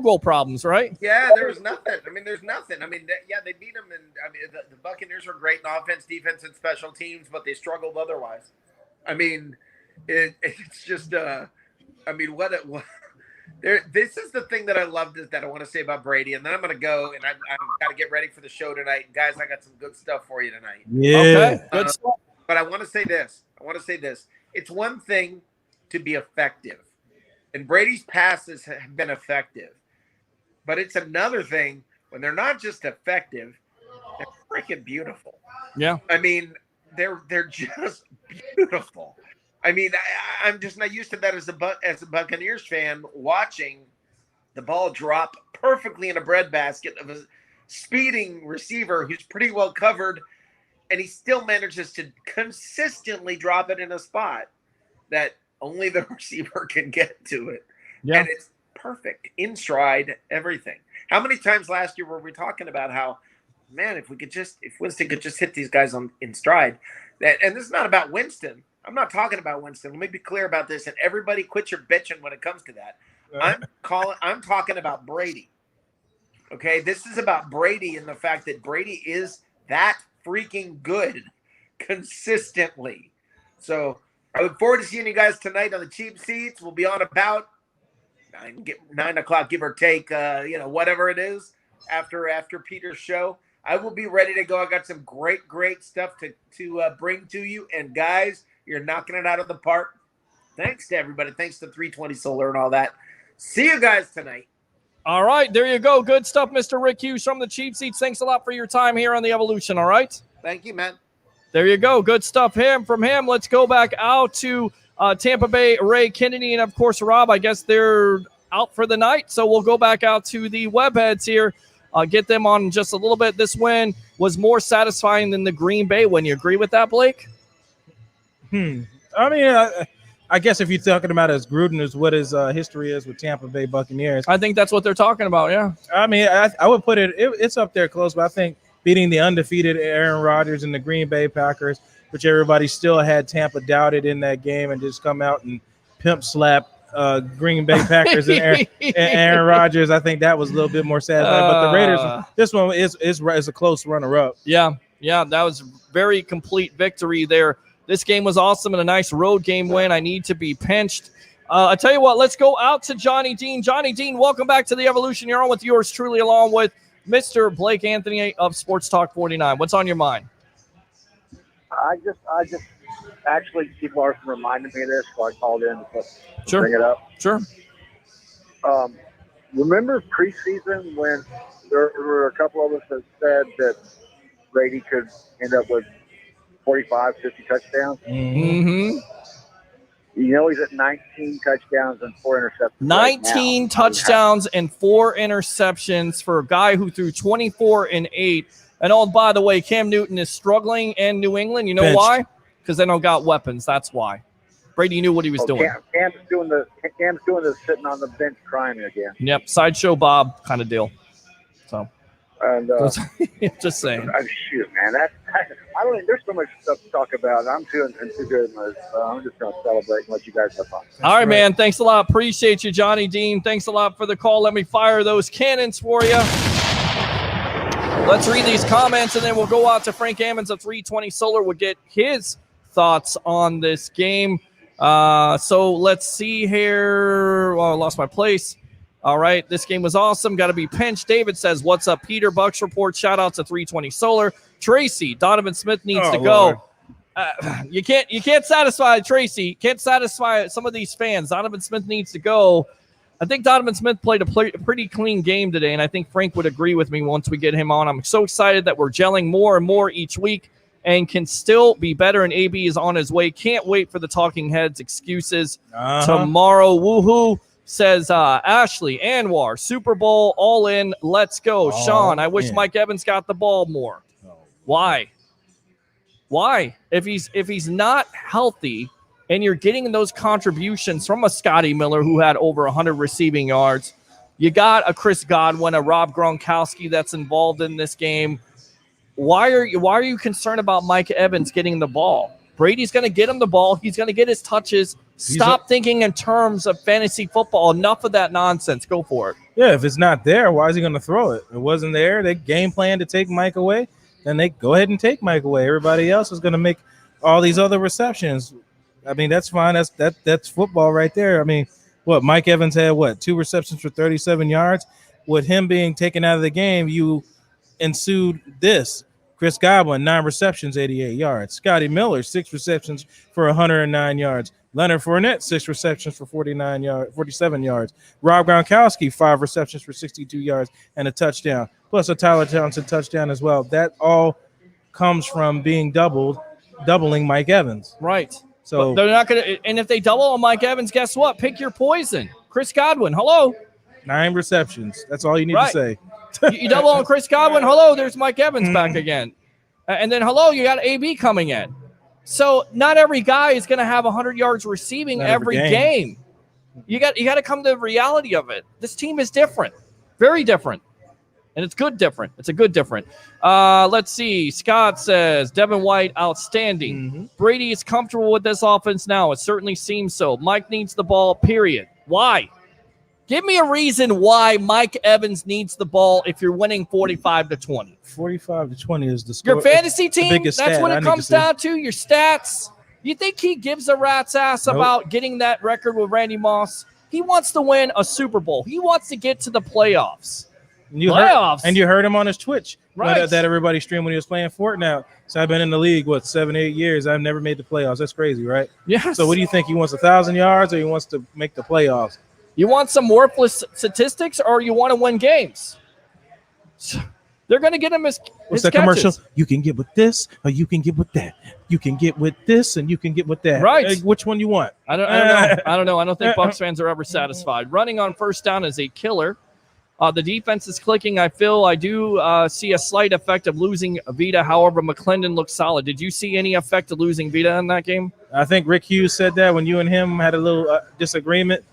goal problems, right? Yeah, there was nothing. I mean, there's nothing. I mean, they beat them. And I mean, the Buccaneers were great in offense, defense, and special teams, but they struggled otherwise. I mean, it's just, this is the thing that I loved that I want to say about Brady, and then I'm going to go and I've got to get ready for the show tonight. Guys, I got some good stuff for you tonight. Yeah. Okay. Good stuff. But I want to say this. It's one thing to be effective, and Brady's passes have been effective, but it's another thing when they're not just effective, they're freaking beautiful. Yeah. I mean, they're just beautiful. I mean, I'm just not used to that as a Buccaneers fan, watching the ball drop perfectly in a breadbasket of a speeding receiver who's pretty well covered, and he still manages to consistently drop it in a spot that only the receiver can get to it. Yeah. And it's perfect, in stride, everything. How many times last year were we talking about how, man, if Winston could just hit these guys in stride, and this is not about Winston. I'm not talking about Winston. Let me be clear about this, and everybody quit your bitching when it comes to that. I'm talking about Brady. Okay, this is about Brady and the fact that Brady is that freaking good consistently. So I look forward to seeing you guys tonight on the cheap seats. We'll be on about 9 o'clock, give or take, whatever it is after Peter's show. I will be ready to go. I got some great stuff to bring to you. And guys, you're knocking it out of the park. Thanks to everybody. Thanks to 320 Solar and all that. See you guys tonight. All right, there you go. Good stuff, Mr. Rick Hughes from the Cheap Seats. Thanks a lot for your time here on the Evolution, all right? Thank you, man. There you go. Good stuff from him. Let's go back out to Tampa Bay, Ray Kennedy, and, of course, Rob. I guess they're out for the night, so we'll go back out to the Webheads here, get them on just a little bit. This win was more satisfying than the Green Bay win. You agree with that, Blake? I mean, I guess if you're talking about as Gruden as what his history is with Tampa Bay Buccaneers. I think that's what they're talking about, yeah. I mean, I would put it's up there close, but I think beating the undefeated Aaron Rodgers and the Green Bay Packers, which everybody still had Tampa doubted in that game, and just come out and pimp slap Green Bay Packers and Aaron Rodgers. I think that was a little bit more satisfying. But the Raiders, this one is a close runner-up. Yeah, that was a very complete victory there. This game was awesome and a nice road game win. I need to be pinched. I tell you what, let's go out to Johnny Dean. Johnny Dean, welcome back to the Evolution. You're on with yours truly, along with Mr. Blake Anthony of Sports Talk 49. What's on your mind? I just actually, Steve Larson reminded me of this, so I called in to bring it up. Sure. Remember preseason when there were a couple of us that said that Brady could end up with 45, 50 touchdowns? Mm-hmm. You know, he's at 19 touchdowns and 4 interceptions. 19 right touchdowns and 4 interceptions for a guy who threw 24 and 8. And oh, by the way, Cam Newton is struggling in New England. You know why? Because they don't got weapons. That's why. Brady knew what he was doing. Cam's doing the sitting on the bench crying again. Yep, sideshow Bob kind of deal. So, and just saying. Shoot, man, I don't think there's so much stuff to talk about. I'm feeling too good, I'm just going to celebrate and let you guys have fun. All right, man. Thanks a lot. Appreciate you, Johnny Dean. Thanks a lot for the call. Let me fire those cannons for you. Let's read these comments, and then we'll go out to Frank Ammons of 320 Solar. We'll get his thoughts on this game. So let's see here. Well, I lost my place. All right, this game was awesome. Got to be pinched. David says, what's up, Peter? Bucs report. Shout out to 320 Solar. Tracy, Donovan Smith needs to go. You can't satisfy Tracy. Can't satisfy some of these fans. Donovan Smith needs to go. I think Donovan Smith played a pretty clean game today, and I think Frank would agree with me once we get him on. I'm so excited that we're gelling more and more each week and can still be better, and AB is on his way. Can't wait for the Talking Heads excuses tomorrow. Woohoo, says Ashley Anwar. Super Bowl, all in. Let's go. Sean, I wish Mike Evans got the ball more. Why? If he's not healthy and you're getting those contributions from a Scotty Miller who had over 100 receiving yards, you got a Chris Godwin, a Rob Gronkowski that's involved in this game. Why are you concerned about Mike Evans getting the ball? Brady's going to get him the ball. He's going to get his touches. Stop thinking in terms of fantasy football. Enough of that nonsense. Go for it. Yeah, if it's not there, why is he going to throw it? It wasn't there. They game plan to take Mike away. Then they go ahead and take Mike away. Everybody else is going to make all these other receptions. I mean, that's fine. That's football right there. I mean, Mike Evans had 2 receptions for 37 yards? With him being taken out of the game, you ensued this. Chris Godwin, 9 receptions, 88 yards. Scotty Miller, 6 receptions for 109 yards. Leonard Fournette, 6 receptions for 47 yards. Rob Gronkowski, 5 receptions for 62 yards and a touchdown, plus a Tyler Johnson touchdown as well. That all comes from being doubled doubling Mike Evans. Right. So but they're not going to. And if they double on Mike Evans, guess what? Pick your poison. Chris Godwin, hello. 9 receptions. That's all you need to say. You double on Chris Godwin, hello. There's Mike Evans back again. And then, hello, you got AB coming in. So not every guy is going to have 100 yards receiving every game. You got to come to the reality of it. This team is different, very different, and it's good different. It's a good different. Let's see. Scott says Devin White outstanding. Brady is comfortable with this offense now. It certainly seems so. Mike needs the ball. Period. Why? Give me a reason why Mike Evans needs the ball if you're winning 45-20. 45-20 is the score. Your fantasy team, that's stat what it comes down to, your stats. You think he gives a rat's ass about getting that record with Randy Moss? He wants to win a Super Bowl. He wants to get to the playoffs. You heard him on his Twitch. Right. That everybody streamed when he was playing Fortnite. So I've been in the league, 7-8 years. I've never made the playoffs. That's crazy, right? Yes. So what do you think? He wants 1,000 yards or he wants to make the playoffs? You want some worthless statistics or you want to win games? They're going to get him his What's that catches. commercial? You can get with this or you can get with that. You can get with this and you can get with that. Right. Which one you want? I don't know. I don't know. I don't think Bucs fans are ever satisfied. Running on first down is a killer. The defense is clicking. I do see a slight effect of losing Vita. However, McClendon looks solid. Did you see any effect of losing Vita in that game? I think Rick Hughes said that when you and him had a little disagreement.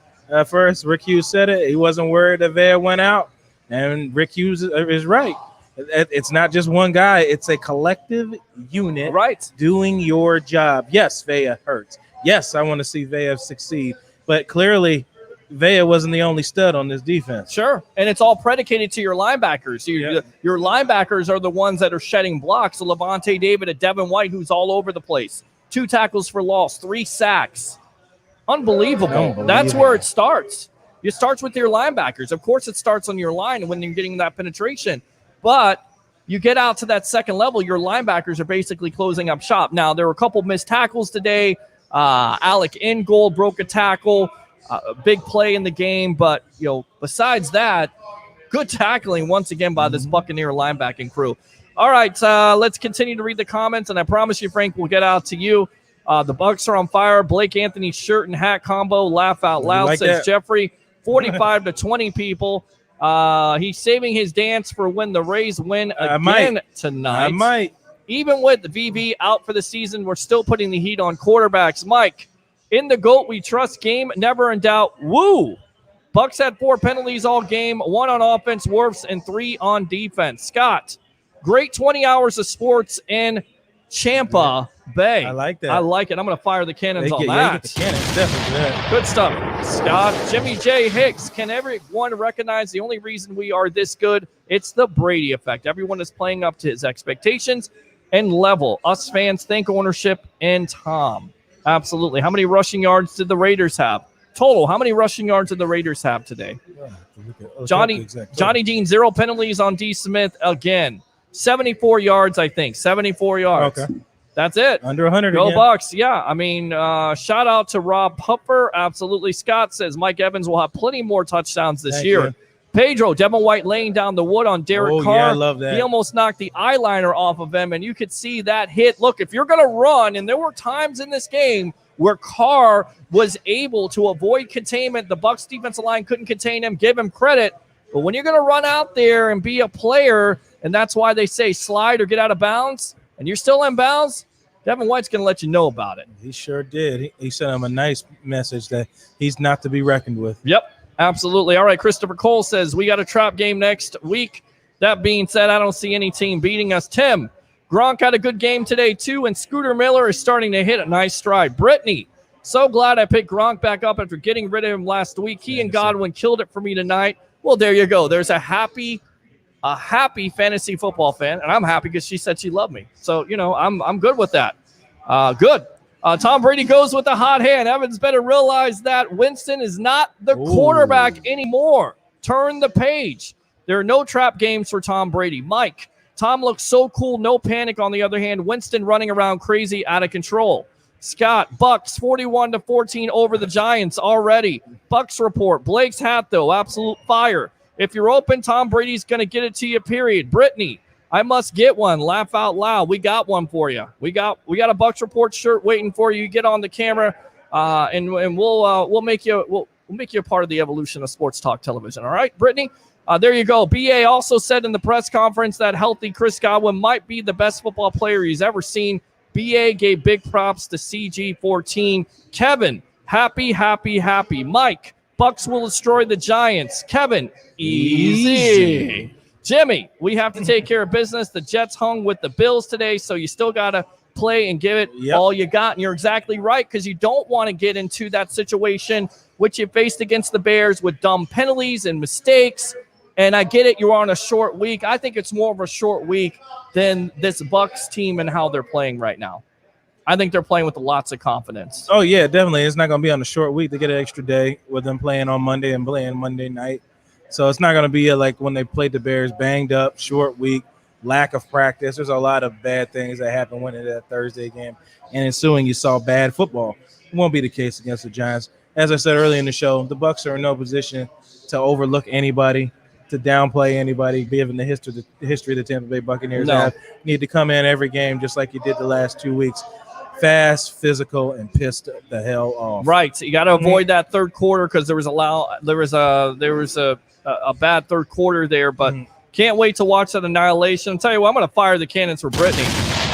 First, Rick Hughes said it. He wasn't worried that Vea went out. And Rick Hughes is right. It's not just one guy. It's a collective unit doing your job. Yes, Vea hurts. Yes, I want to see Vea succeed. But clearly, Vea wasn't the only stud on this defense. Sure. And it's all predicated to your linebackers. Your linebackers are the ones that are shedding blocks. So Levante David, a Devin White, who's all over the place. 2 tackles for loss, 3 sacks. Unbelievable. That's where it starts. It starts with your linebackers. Of course, it starts on your line when you're getting that penetration. But you get out to that second level, your linebackers are basically closing up shop. Now, there were a couple missed tackles today. Alec Ingold broke a tackle. A big play in the game. But, besides that, good tackling once again by this Buccaneer linebacking crew. All right, let's continue to read the comments. And I promise you, Frank, we'll get out to you. The Bucs are on fire. Blake Anthony's shirt and hat combo. Laugh out loud, says Jeffrey. 45-20 people. He's saving his dance for when the Rays win again tonight. I might. Even with the VV out for the season, we're still putting the heat on quarterbacks. Mike, in the GOAT we trust game, never in doubt. Woo! Bucs had 4 penalties all game, 1 on offense, Wirfs, and 3 on defense. Scott, great 20 hours of sports in Champa Bay. I like that. I like it. I'm going to fire the cannons on that. Get the cannons, definitely. Good stuff. Scott, Jimmy J. Hicks, can everyone recognize the only reason we are this good? It's the Brady effect. Everyone is playing up to his expectations and level. Us fans thank ownership and Tom. Absolutely. How many rushing yards did the Raiders have? Total, how many rushing yards did the Raiders have today? Johnny Dean, 0 penalties on D. Smith again. 74 yards, I think. 74 yards. Okay. That's it. Under 100 Go again. Bucs. Yeah, I mean, shout out to Rob Pupper. Absolutely. Scott says Mike Evans will have plenty more touchdowns this year. Pedro, Devin White laying down the wood on Derek Carr. Yeah, I love that. He almost knocked the eyeliner off of him, and you could see that hit. Look, if you're going to run, and there were times in this game where Carr was able to avoid containment. The Bucs defensive line couldn't contain him. Give him credit. But when you're going to run out there and be a player, and that's why they say slide or get out of bounds, and you're still in bounds, Devin White's going to let you know about it. He sure did. He sent him a nice message that he's not to be reckoned with. Yep, absolutely. All right, Christopher Cole says, we got a trap game next week. That being said, I don't see any team beating us. Tim, Gronk had a good game today, too, and Scooter Miller is starting to hit a nice stride. Brittany, so glad I picked Gronk back up after getting rid of him last week. He and Godwin killed it for me tonight. Well, there you go. There's a happy fantasy football fan, and I'm happy because she said she loved me. So, I'm good with that. Good. Tom Brady goes with the hot hand. Evans better realize that Winston is not the quarterback anymore. Turn the page. There are no trap games for Tom Brady. Mike, Tom looks so cool, no panic. On the other hand, Winston running around crazy, out of control. Scott, Bucs 41-14 over the Giants already. Bucs report. Blake's hat, though, absolute fire. If you're open, Tom Brady's going to get it to you, period. Brittany, I must get one. Laugh out loud. We got one for you. We got a Bucs Report shirt waiting for you. Get on the camera, and we'll make you a part of the evolution of sports talk television. All right, Brittany. There you go. BA also said in the press conference that healthy Chris Godwin might be the best football player he's ever seen. BA gave big props to CG14. Kevin, happy. Mike, Bucs will destroy the Giants. Kevin, easy. Jimmy, we have to take care of business. The Jets hung with the Bills today, so you still got to play and give it all you got. And you're exactly right, because you don't want to get into that situation which you faced against the Bears with dumb penalties and mistakes. And I get it, you're on a short week. I think it's more of a short week than this Bucs team and how they're playing right now. I think they're playing with lots of confidence. Oh, yeah, definitely. It's not going to be on a short week. They get an extra day with them playing on Monday and playing Monday night. So it's not going to be like when they played the Bears, banged up, short week, lack of practice. There's a lot of bad things that happened winning that Thursday game. And ensuing, you saw bad football. It won't be the case against the Giants. As I said earlier in the show, the Bucs are in no position to overlook anybody, to downplay anybody, given the history of the Tampa Bay Buccaneers have. You need to come in every game just like you did the last 2 weeks. Fast, physical, and pissed the hell off. Right. So you got to avoid that third quarter because there was a bad third quarter there, but can't wait to watch that annihilation. I'll tell you what, I'm going to fire the cannons for Brittany.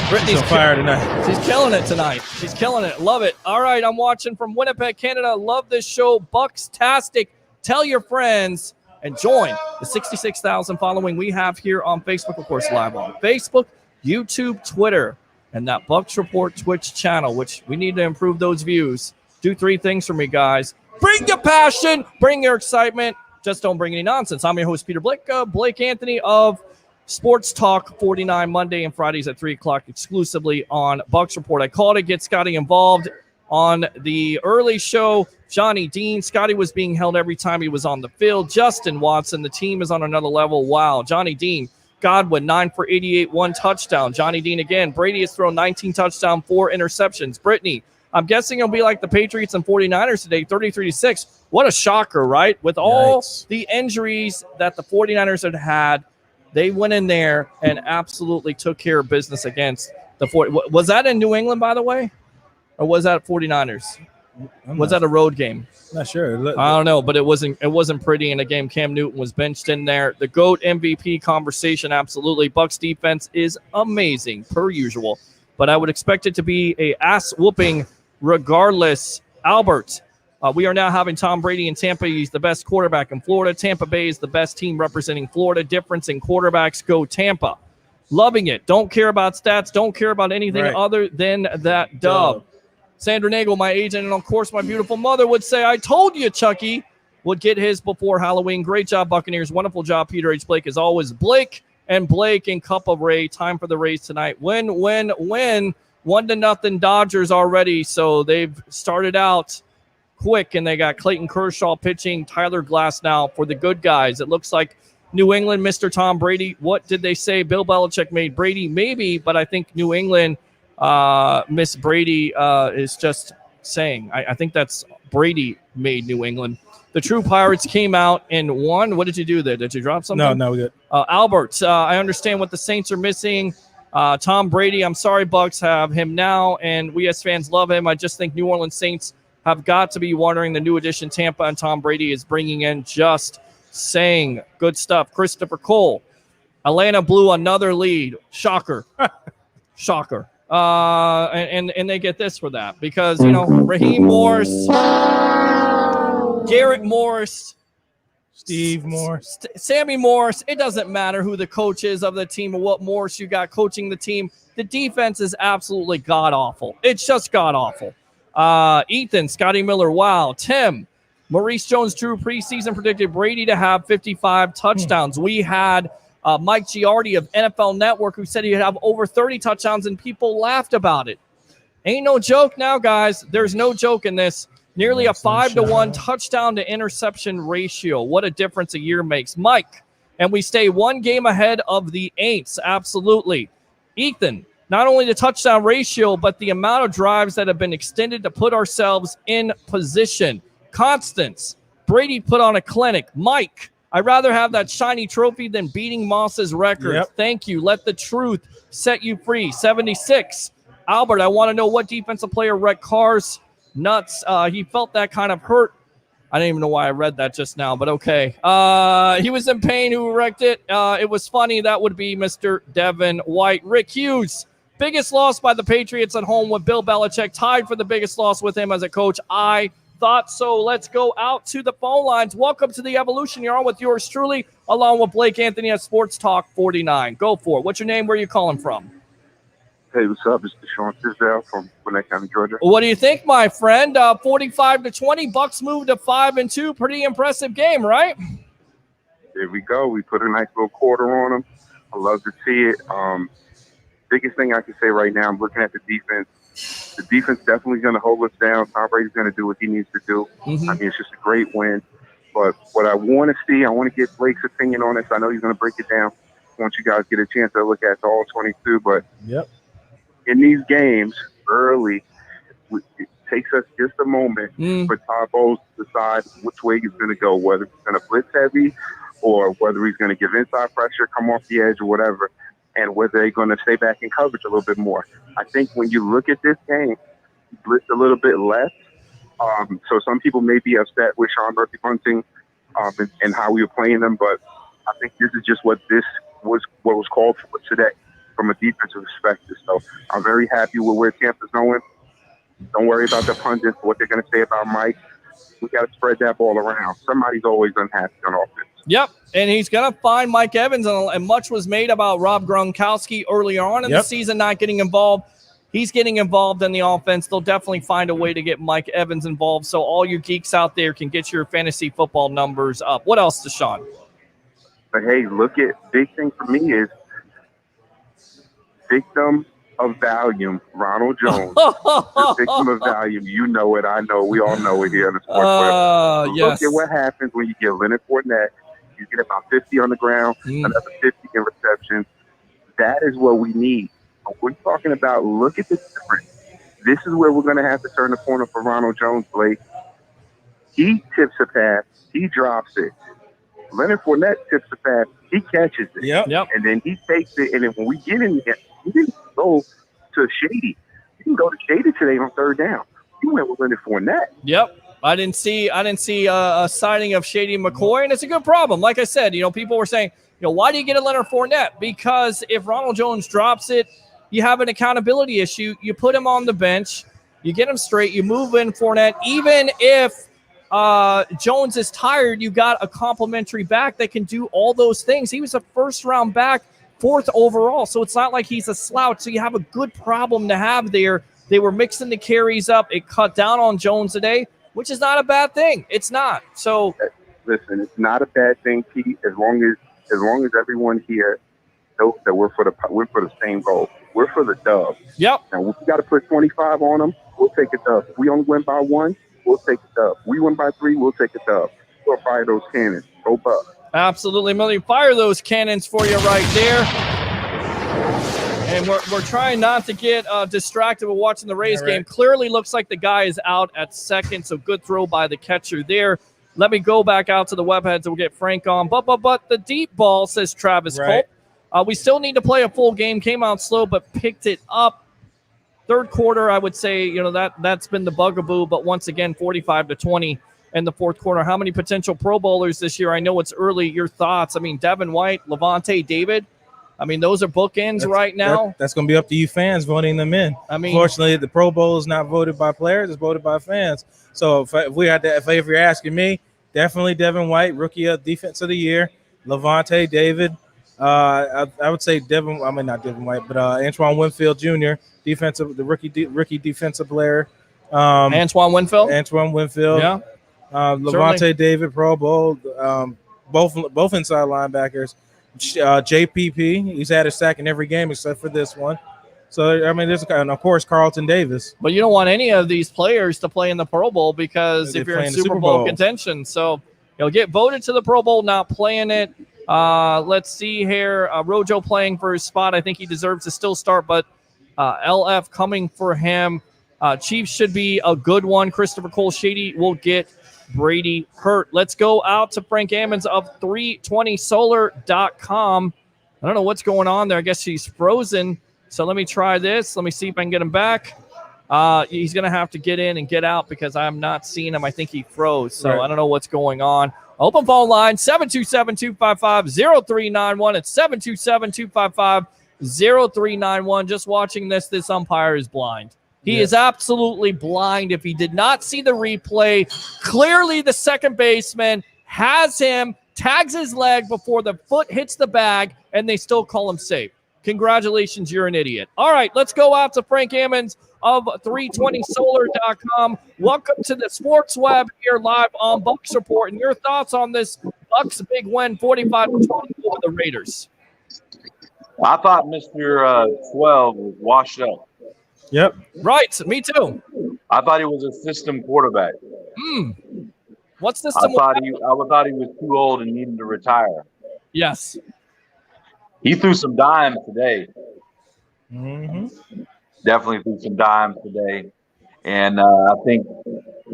Brittany's on fire tonight. She's killing it tonight. She's killing it. Love it. All right, I'm watching from Winnipeg, Canada. Love this show. Bucs-tastic. Tell your friends and join the 66,000 following we have here on Facebook, of course, live on Facebook, YouTube, Twitter, and that Bucs Report Twitch channel, which we need to improve those views. Do 3 things for me, guys. Bring your passion. Bring your excitement. Just don't bring any nonsense. I'm your host, Peter Blake, Blake Anthony of Sports Talk 49 Monday and Fridays at 3 o'clock exclusively on Bucs Report. I called it, get Scotty involved on the early show. Johnny Dean, Scotty was being held every time he was on the field. Justin Watson, the team is on another level. Wow. Johnny Dean, Godwin, 9 for 88, 1 touchdown. Johnny Dean again. Brady has thrown 19 touchdowns, 4 interceptions. Brittany, I'm guessing it'll be like the Patriots and 49ers today, 33-6. What a shocker, right? With all the injuries that the 49ers had, they went in there and absolutely took care of business against the 40. Was that in New England, by the way? Or was that 49ers? Was that a road game? Not sure. I don't know, but it wasn't pretty in a game. Cam Newton was benched in there. The GOAT MVP conversation, absolutely. Bucs defense is amazing, per usual. But I would expect it to be a ass-whooping regardless. Albert, we are now having Tom Brady in Tampa. He's the best quarterback in Florida. Tampa Bay is the best team representing Florida. Difference in quarterbacks, go Tampa. Loving it. Don't care about stats. Don't care about anything other than that dub. Sandra Nagel, my agent, and of course my beautiful mother would say, I told you Chucky would get his before Halloween. Great job, Buccaneers. Wonderful job, Peter H. Blake, as always. Blake and Cup of Ray. Time for the Rays tonight. Win. 1-0 Dodgers already. So they've started out quick, and they got Clayton Kershaw pitching, Tyler Glasnow for the good guys. It looks like New England, Mr. Tom Brady. What did they say? Bill Belichick made Brady? Maybe, but I think New England, Miss Brady is just saying. I think that's Brady made New England. The True Pirates came out and won. What did you do there? Did you drop something? No, we're good. Albert, I understand what the Saints are missing. Tom Brady, I'm sorry Bucs have him now, and we as fans love him. I just think New Orleans Saints have got to be wondering the new addition Tampa and Tom Brady is bringing in. Just saying. Good stuff. Christopher Cole, Atlanta blew another lead. Shocker. Shocker. And they get this for that because, Raheem Morris, Garrett Morris, Steve Morris, Sammy Morris. It doesn't matter who the coach is of the team or what Morris you got coaching the team. The defense is absolutely god-awful. It's just god-awful. Ethan, Scotty Miller, wow. Tim, Maurice Jones-Drew preseason predicted Brady to have 55 touchdowns. We had Mike Giardi of NFL Network who said he'd have over 30 touchdowns, and people laughed about it. Ain't no joke now, guys. There's no joke in this. Nearly a 5-to-1 touchdown to interception ratio. What a difference a year makes. Mike, and we stay one game ahead of the Aints. Absolutely. Ethan, not only the touchdown ratio, but the amount of drives that have been extended to put ourselves in position. Constance, Brady put on a clinic. Mike, I'd rather have that shiny trophy than beating Moss's record. Yep. Thank you. Let the truth set you free. 76. Albert, I want to know what defensive player wrecked Carr's nuts. He felt that kind of hurt. I didn't even know why I read that just now, but okay. He was in pain. Who wrecked it? It was funny. That would be Mr. Devin White. Rick Hughes, biggest loss by the Patriots at home with Bill Belichick, tied for the biggest loss with him as a coach. I thought so. Let's go out to the phone lines. Welcome to the Evolution. You're on with yours truly, along with Blake Anthony at Sports Talk 49. Go for it. What's your name? Where are you calling from? Hey, what's up? It's Deshaun Tisdale from Gwinnett County, Georgia. What do you think, my friend? 45-20. Bucs moved to 5-2. Pretty impressive game, right? There we go. We put a nice little quarter on them. I love to see it. Biggest thing I can say right now, I'm looking at the defense. The defense definitely going to hold us down. Tom Brady's going to do what he needs to do. Mm-hmm. I mean, it's just a great win. But what I want to see, I want to get Blake's opinion on this. I know he's going to break it down once you guys get a chance to look at all 22. But Yep. in these games, early, it takes us just a moment for Todd Bowles to decide which way he's going to go, whether he's going to blitz heavy or whether he's going to give inside pressure, come off the edge or whatever, and whether they're going to stay back in coverage a little bit more. I think when you look at this game, he blitzed a little bit less. So some people may be upset with Sean Murphy punting and how we were playing them, but I think this is just what was called for today from a defensive perspective. So I'm very happy with where Tampa's going. Don't worry about the pundits, what they're going to say about Mike. We got to spread that ball around. Somebody's always unhappy on offense. Yep, and he's going to find Mike Evans, and much was made about Rob Gronkowski earlier on in the season not getting involved. He's getting involved in the offense. They'll definitely find a way to get Mike Evans involved so all you geeks out there can get your fantasy football numbers up. What else, Deshaun? But, hey, big thing for me is victim of value, Ronald Jones. The victim of value, you know it, I know, we all know it here in the sports. Yes. Look at what happens when you get Leonard Fournette. You get about 50 on the ground, another 50 in receptions. That is what we need. We're talking about, look at the difference. This is where we're going to have to turn the corner for Ronald Jones, Blake. He tips a pass, he drops it. Leonard Fournette tips a pass, he catches it. Yep. And then he takes it, and then when we get in there, he didn't go to Shady. He didn't go to Shady today on third down. He went with Leonard Fournette. Yep. I didn't see a signing of Shady McCoy, and it's a good problem. Like I said, people were saying, why do you get a Leonard Fournette? Because if Ronald Jones drops it, you have an accountability issue. You put him on the bench, you get him straight, you move in Fournette. Even if Jones is tired, you got a complimentary back that can do all those things. He was a first-round back, 4th overall, so it's not like he's a slouch. So you have a good problem to have there. They were mixing the carries up. It cut down on Jones today, which is not a bad thing. It's not. So listen, it's not a bad thing, Pete, as long as everyone here knows that we're for the same goal. We're for the dub. Yep. Now if we got to put 25 on them, we'll take a dub. If we only win by 1, we'll take a dub. We win by 3, we'll take a dub. We'll fire those cannons. Go Bucs. Absolutely, Millie. Fire those cannons for you right there. And we're trying not to get distracted with watching the Rays game. Clearly looks like the guy is out at second, so good throw by the catcher there. Let me go back out to the webheads and we'll get Frank on. But the deep ball, says Travis Culp. We still need to play a full game. Came out slow, but picked it up. Third quarter, I would say, that's been the bugaboo. But once again, 45-20 in the fourth quarter. How many potential Pro Bowlers this year? I know it's early. Your thoughts? I mean, Devin White, Levante David. I mean, those are bookends right now. That's going to be up to you fans voting them in. I mean, fortunately, the Pro Bowl is not voted by players; it's voted by fans. So if you're asking me, definitely Devin White, Rookie of Defense of the Year, Levante David. I would say not Devin White, but Antoine Winfield Jr., the rookie defensive player. Antoine Winfield. Yeah. Levante David, Pro Bowl. Both inside linebackers. JPP, he's had a sack in every game except for this one. So, I mean, and of course, Carlton Davis. But you don't want any of these players to play in the Pro Bowl because if you're in Super Bowl contention. So, you'll get voted to the Pro Bowl, not playing it. Let's see here. Rojo playing for his spot. I think he deserves to still start, but LF coming for him. Chiefs should be a good one. Christopher Cole Shady will get Brady hurt. Let's go out to Frank Ammons of 320solar.com. I don't know what's going on there. I guess he's frozen. So let me try this. Let me see if I can get him back. He's going to have to get in and get out because I'm not seeing him. I think he froze. So I don't know what's going on. Open phone line, 727-255-0391. It's 727-255-0391. Just watching this umpire is blind. He is absolutely blind. If he did not see the replay, clearly the second baseman has him, tags his leg before the foot hits the bag, and they still call him safe. Congratulations, you're an idiot. All right, let's go out to Frank Ammons of 320solar.com. Welcome to the Sports Web here live on Bucs Report. And your thoughts on this Bucs big win, 45-20 over the Raiders? I thought Mr. 12 was washed up. Yep. Right, me too. I thought he was a system quarterback. What system? I thought he was too old and needed to retire. Yes. He threw some dimes today. Mm-hmm. Definitely threw some dimes today. And I think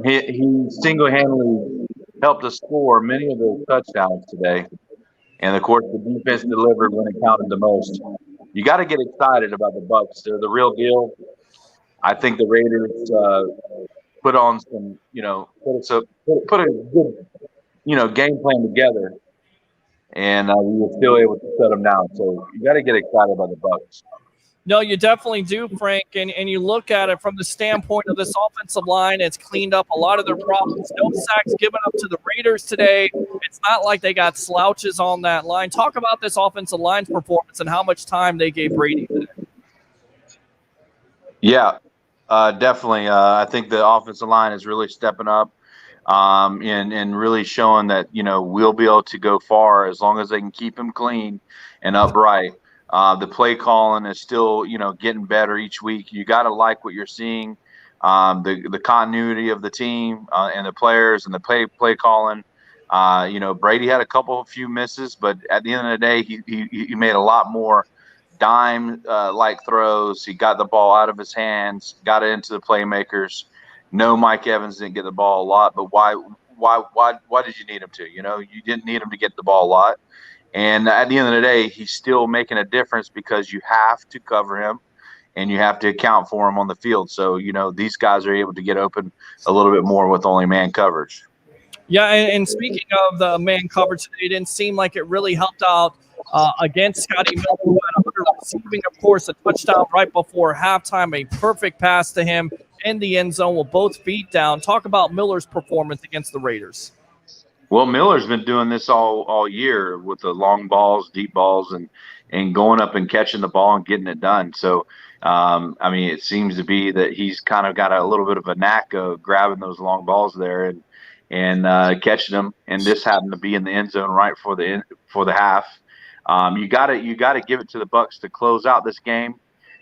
he single-handedly helped us score many of those touchdowns today. And, of course, the defense delivered when it counted the most. You got to get excited about the Bucs. They're the real deal. I think the Raiders put on some, put a good, game plan together, and we were still able to shut them down. So you got to get excited about the Bucs. No, you definitely do, Frank. And you look at it from the standpoint of this offensive line, it's cleaned up a lot of their problems. No sacks given up to the Raiders today. It's not like they got slouches on that line. Talk about this offensive line's performance and how much time they gave Brady today. Yeah, definitely. I think the offensive line is really stepping up and really showing that, we'll be able to go far as long as they can keep him clean and upright. The play calling is still, getting better each week. You got to like what you're seeing, the continuity of the team and the players and the play calling. Brady had a few misses, but at the end of the day, he made a lot more dime like throws. He got the ball out of his hands, got it into the playmakers. No, Mike Evans didn't get the ball a lot, but why did you need him to? You didn't need him to get the ball a lot. And at the end of the day, he's still making a difference because you have to cover him and you have to account for him on the field. So, these guys are able to get open a little bit more with only man coverage. Yeah, and speaking of the man coverage today, it didn't seem like it really helped out against Scotty Miller, who had 100 receiving, of course, a touchdown right before halftime, a perfect pass to him in the end zone with both feet down. Talk about Miller's performance against the Raiders. Well, Miller's been doing this all year with the long balls, deep balls, and going up and catching the ball and getting it done. So, it seems to be that he's kind of got a little bit of a knack of grabbing those long balls there and catching them. And this happened to be in the end zone right for the half. You got to give it to the Bucs to close out this game.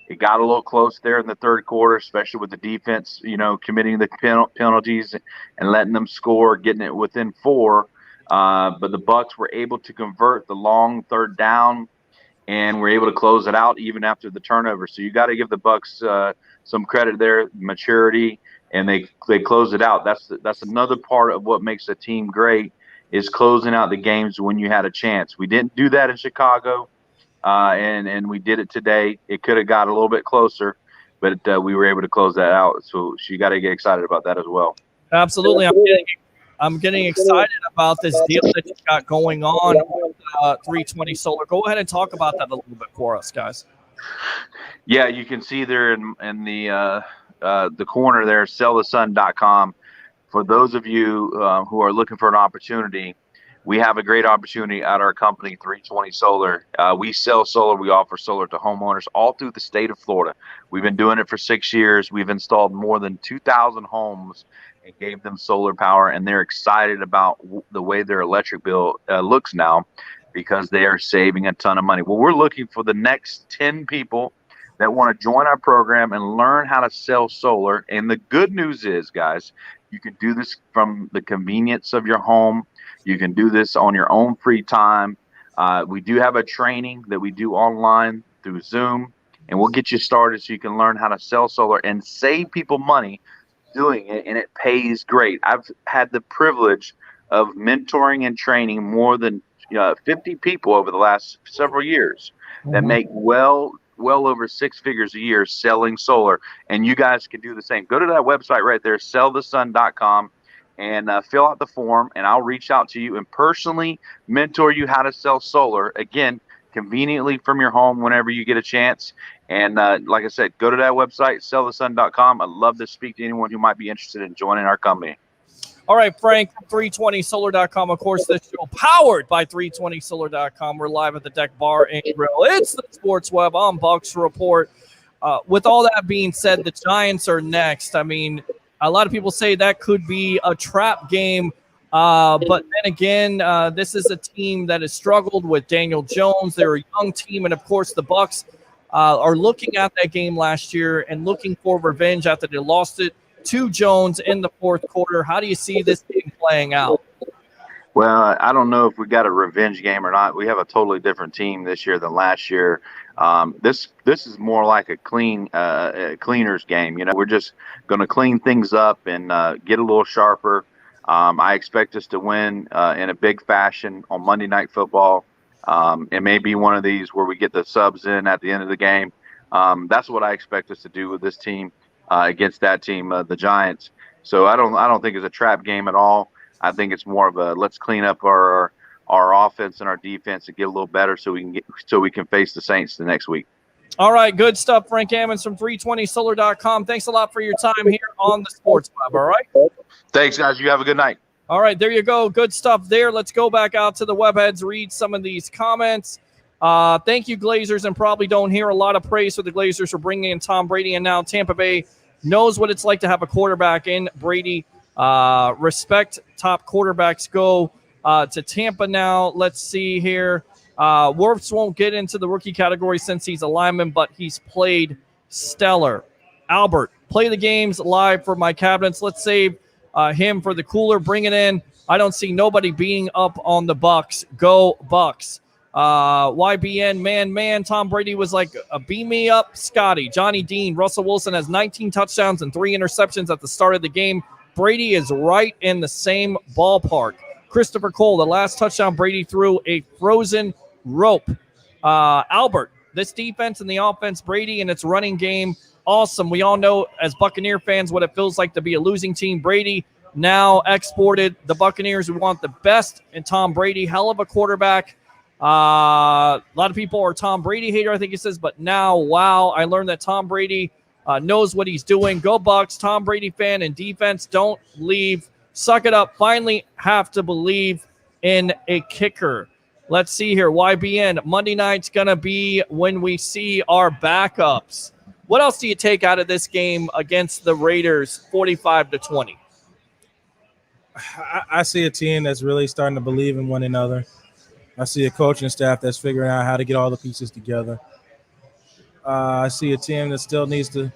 It got a little close there in the third quarter, especially with the defense, committing the penalties and letting them score, getting it within 4. But the Bucs were able to convert the long third down, and were able to close it out even after the turnover. So you got to give the Bucs some credit there, maturity, and they closed it out. That's another part of what makes a team great is closing out the games when you had a chance. We didn't do that in Chicago. And we did it today. It could have got a little bit closer, but we were able to close that out. So you got to get excited about that as well. Absolutely. I'm getting excited about this deal that you got going on with 320 Solar. Go ahead and talk about that a little bit for us, guys. Yeah, you can see there in the corner there, sellthesun.com. For those of you who are looking for an opportunity, we have a great opportunity at our company, 320 Solar. We sell solar. We offer solar to homeowners all through the state of Florida. We've been doing it for 6 years. We've installed more than 2,000 homes and gave them solar power, and they're excited about the way their electric bill looks now because they are saving a ton of money. Well, we're looking for the next 10 people that want to join our program and learn how to sell solar. And the good news is, guys, you can do this from the convenience of your home. You can do this on your own free time. We do have a training that we do online through Zoom, and we'll get you started so you can learn how to sell solar and save people money doing it, and it pays great. I've had the privilege of mentoring and training more than 50 people over the last several years that make well over 6 figures a year selling solar, and you guys can do the same. Go to that website right there, sellthesun.com, and fill out the form, and I'll reach out to you and personally mentor you how to sell solar, again, conveniently from your home whenever you get a chance. And like I said, go to that website, sellthesun.com. I'd love to speak to anyone who might be interested in joining our company. All right, Frank, 320solar.com. Of course, this show powered by 320solar.com. We're live at the Deck Bar and Grill. It's the Sports Web on Bucs Report. With all that being said, the Giants are next. I mean, a lot of people say that could be a trap game. But then again, this is a team that has struggled with Daniel Jones. They're a young team. And, of course, the Bucs are looking at that game last year and looking for revenge after they lost it to Jones in the fourth quarter. How do you see this game playing out? Well, I don't know if we got a revenge game or not. We have a totally different team this year than last year. This is more like a cleaner's game. We're just going to clean things up and get a little sharper. I expect us to win in a big fashion on Monday Night Football. It may be one of these where we get the subs in at the end of the game. That's what I expect us to do with this team against that team, the Giants. So I don't think it's a trap game at all. I think it's more of a let's clean up our offense and our defense and get a little better so we can face the Saints the next week. All right, good stuff. Frank Ammons from 320solar.com. Thanks a lot for your time here on the Sports Web. All right. Thanks, guys. You have a good night. All right, there you go. Good stuff there. Let's go back out to the webheads, read some of these comments. Thank you, Glazers, and probably don't hear a lot of praise for the Glazers for bringing in Tom Brady, and now Tampa Bay knows what it's like to have a quarterback in Brady. Respect top quarterbacks go to Tampa now. Let's see here. Wirfs won't get into the rookie category since he's a lineman, but he's played stellar. Albert, play the games live for my cabinets. Let's save him for the cooler. Bring it in. I don't see nobody beating up on the Bucs. Go Bucs. YBN, man, Tom Brady was like a beam me up Scotty. Johnny Dean, Russell Wilson has 19 touchdowns and 3 interceptions at the start of the game. Brady is right in the same ballpark. Christopher Cole, the last touchdown Brady threw a frozen rope. Albert, this defense and the offense, Brady and its running game, awesome. We all know as Buccaneer fans what it feels like to be a losing team. Brady now exported the Buccaneers. We want the best in Tom Brady. Hell of a quarterback. A lot of people are Tom Brady hater, I think he says, but now, wow, I learned that Tom Brady knows what he's doing. Go Bucs, Tom Brady fan and defense. Don't leave. Suck it up. Finally have to believe in a kicker. Let's see here. YBN, Monday night's going to be when we see our backups. What else do you take out of this game against the Raiders, 45-20? I see a team that's really starting to believe in one another. I see a coaching staff that's figuring out how to get all the pieces together. I see a team that still needs to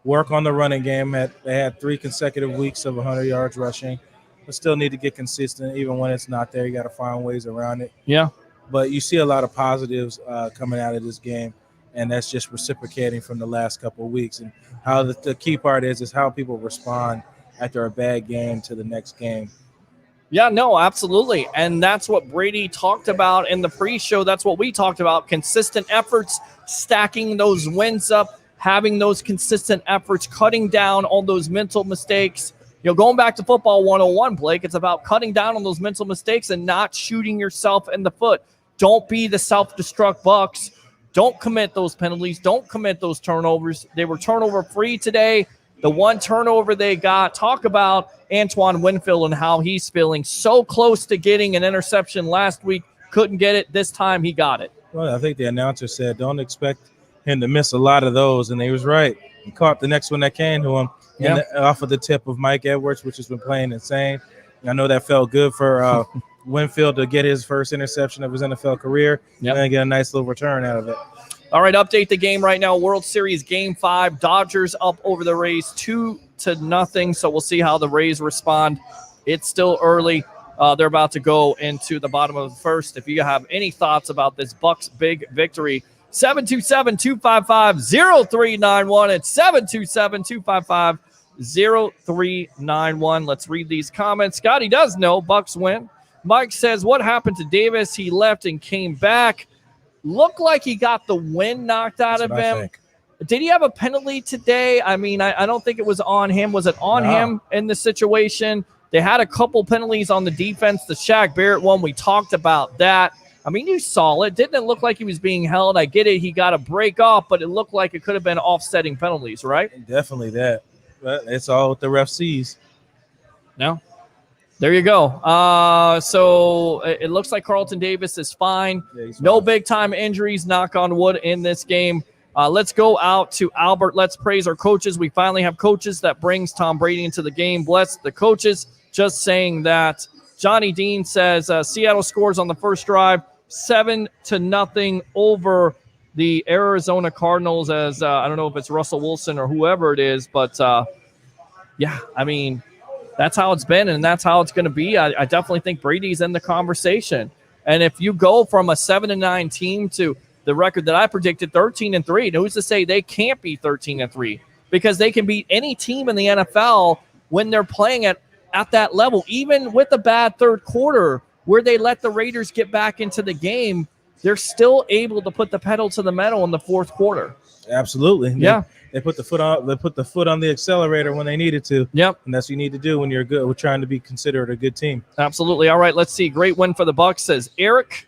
work on the running game. They had 3 consecutive weeks of 100 yards rushing, but still need to get consistent. Even when it's not there, you got to find ways around it. Yeah. But you see a lot of positives coming out of this game, and that's just reciprocating from the last couple of weeks. And how the key part is how people respond after a bad game to the next game. Yeah, no, absolutely. And that's what Brady talked about in the pre-show. That's what we talked about. Consistent efforts, stacking those wins up, having those consistent efforts, cutting down on those mental mistakes. Going back to football 101, Blake, it's about cutting down on those mental mistakes and not shooting yourself in the foot. Don't be the self-destruct Bucs. Don't commit those penalties. Don't commit those turnovers. They were turnover-free today. The one turnover they got, talk about Antoine Winfield and how he's feeling. So close to getting an interception last week. Couldn't get it. This time he got it. Well, I think the announcer said, don't expect him to miss a lot of those. And he was right. He caught the next one that came to him off of the tip of Mike Edwards, which has been playing insane. I know that felt good for Winfield to get his first interception of his NFL career and get a nice little return out of it. All right, update the game right now. World Series Game 5. Dodgers up over the Rays 2-0. So we'll see how the Rays respond. It's still early. They're about to go into the bottom of the first. If you have any thoughts about this Bucs big victory, 727-255-0391. It's 0391. Let's read these comments. Scotty does know Bucs win. Mike says, what happened to Davis? He left and came back. Looked like he got the wind knocked out of him. Did he have a penalty today? I mean, I don't think it was on him. Was it on him in the situation? They had a couple penalties on the defense. The Shaq Barrett one, we talked about that. I mean, you saw it. Didn't it look like he was being held? I get it. He got a break off, but it looked like it could have been offsetting penalties, right? Definitely that. But it's all what the ref sees. No. There you go. So it looks like Carlton Davis is fine. Yeah, no big-time injuries, knock on wood, in this game. Let's go out to Albert. Let's praise our coaches. We finally have coaches that brings Tom Brady into the game. Bless the coaches. Just saying that. Johnny Dean says Seattle scores on the first drive, 7-0 over the Arizona Cardinals. As I don't know if it's Russell Wilson or whoever it is, but yeah, I mean, that's how it's been, and that's how it's going to be. I definitely think Brady's in the conversation. And if you go from a 7-9 team to the record that I predicted, 13-3, who's to say they can't be 13-3? Because they can beat any team in the NFL when they're playing at that level. Even with a bad third quarter where they let the Raiders get back into the game, they're still able to put the pedal to the metal in the fourth quarter. Absolutely. Yeah. They put the foot on. They put the foot on the accelerator when they needed to. Yep, and that's what you need to do when you're good. We're trying to be considered a good team. Absolutely. All right, let's see. Great win for the Bucs, says Eric.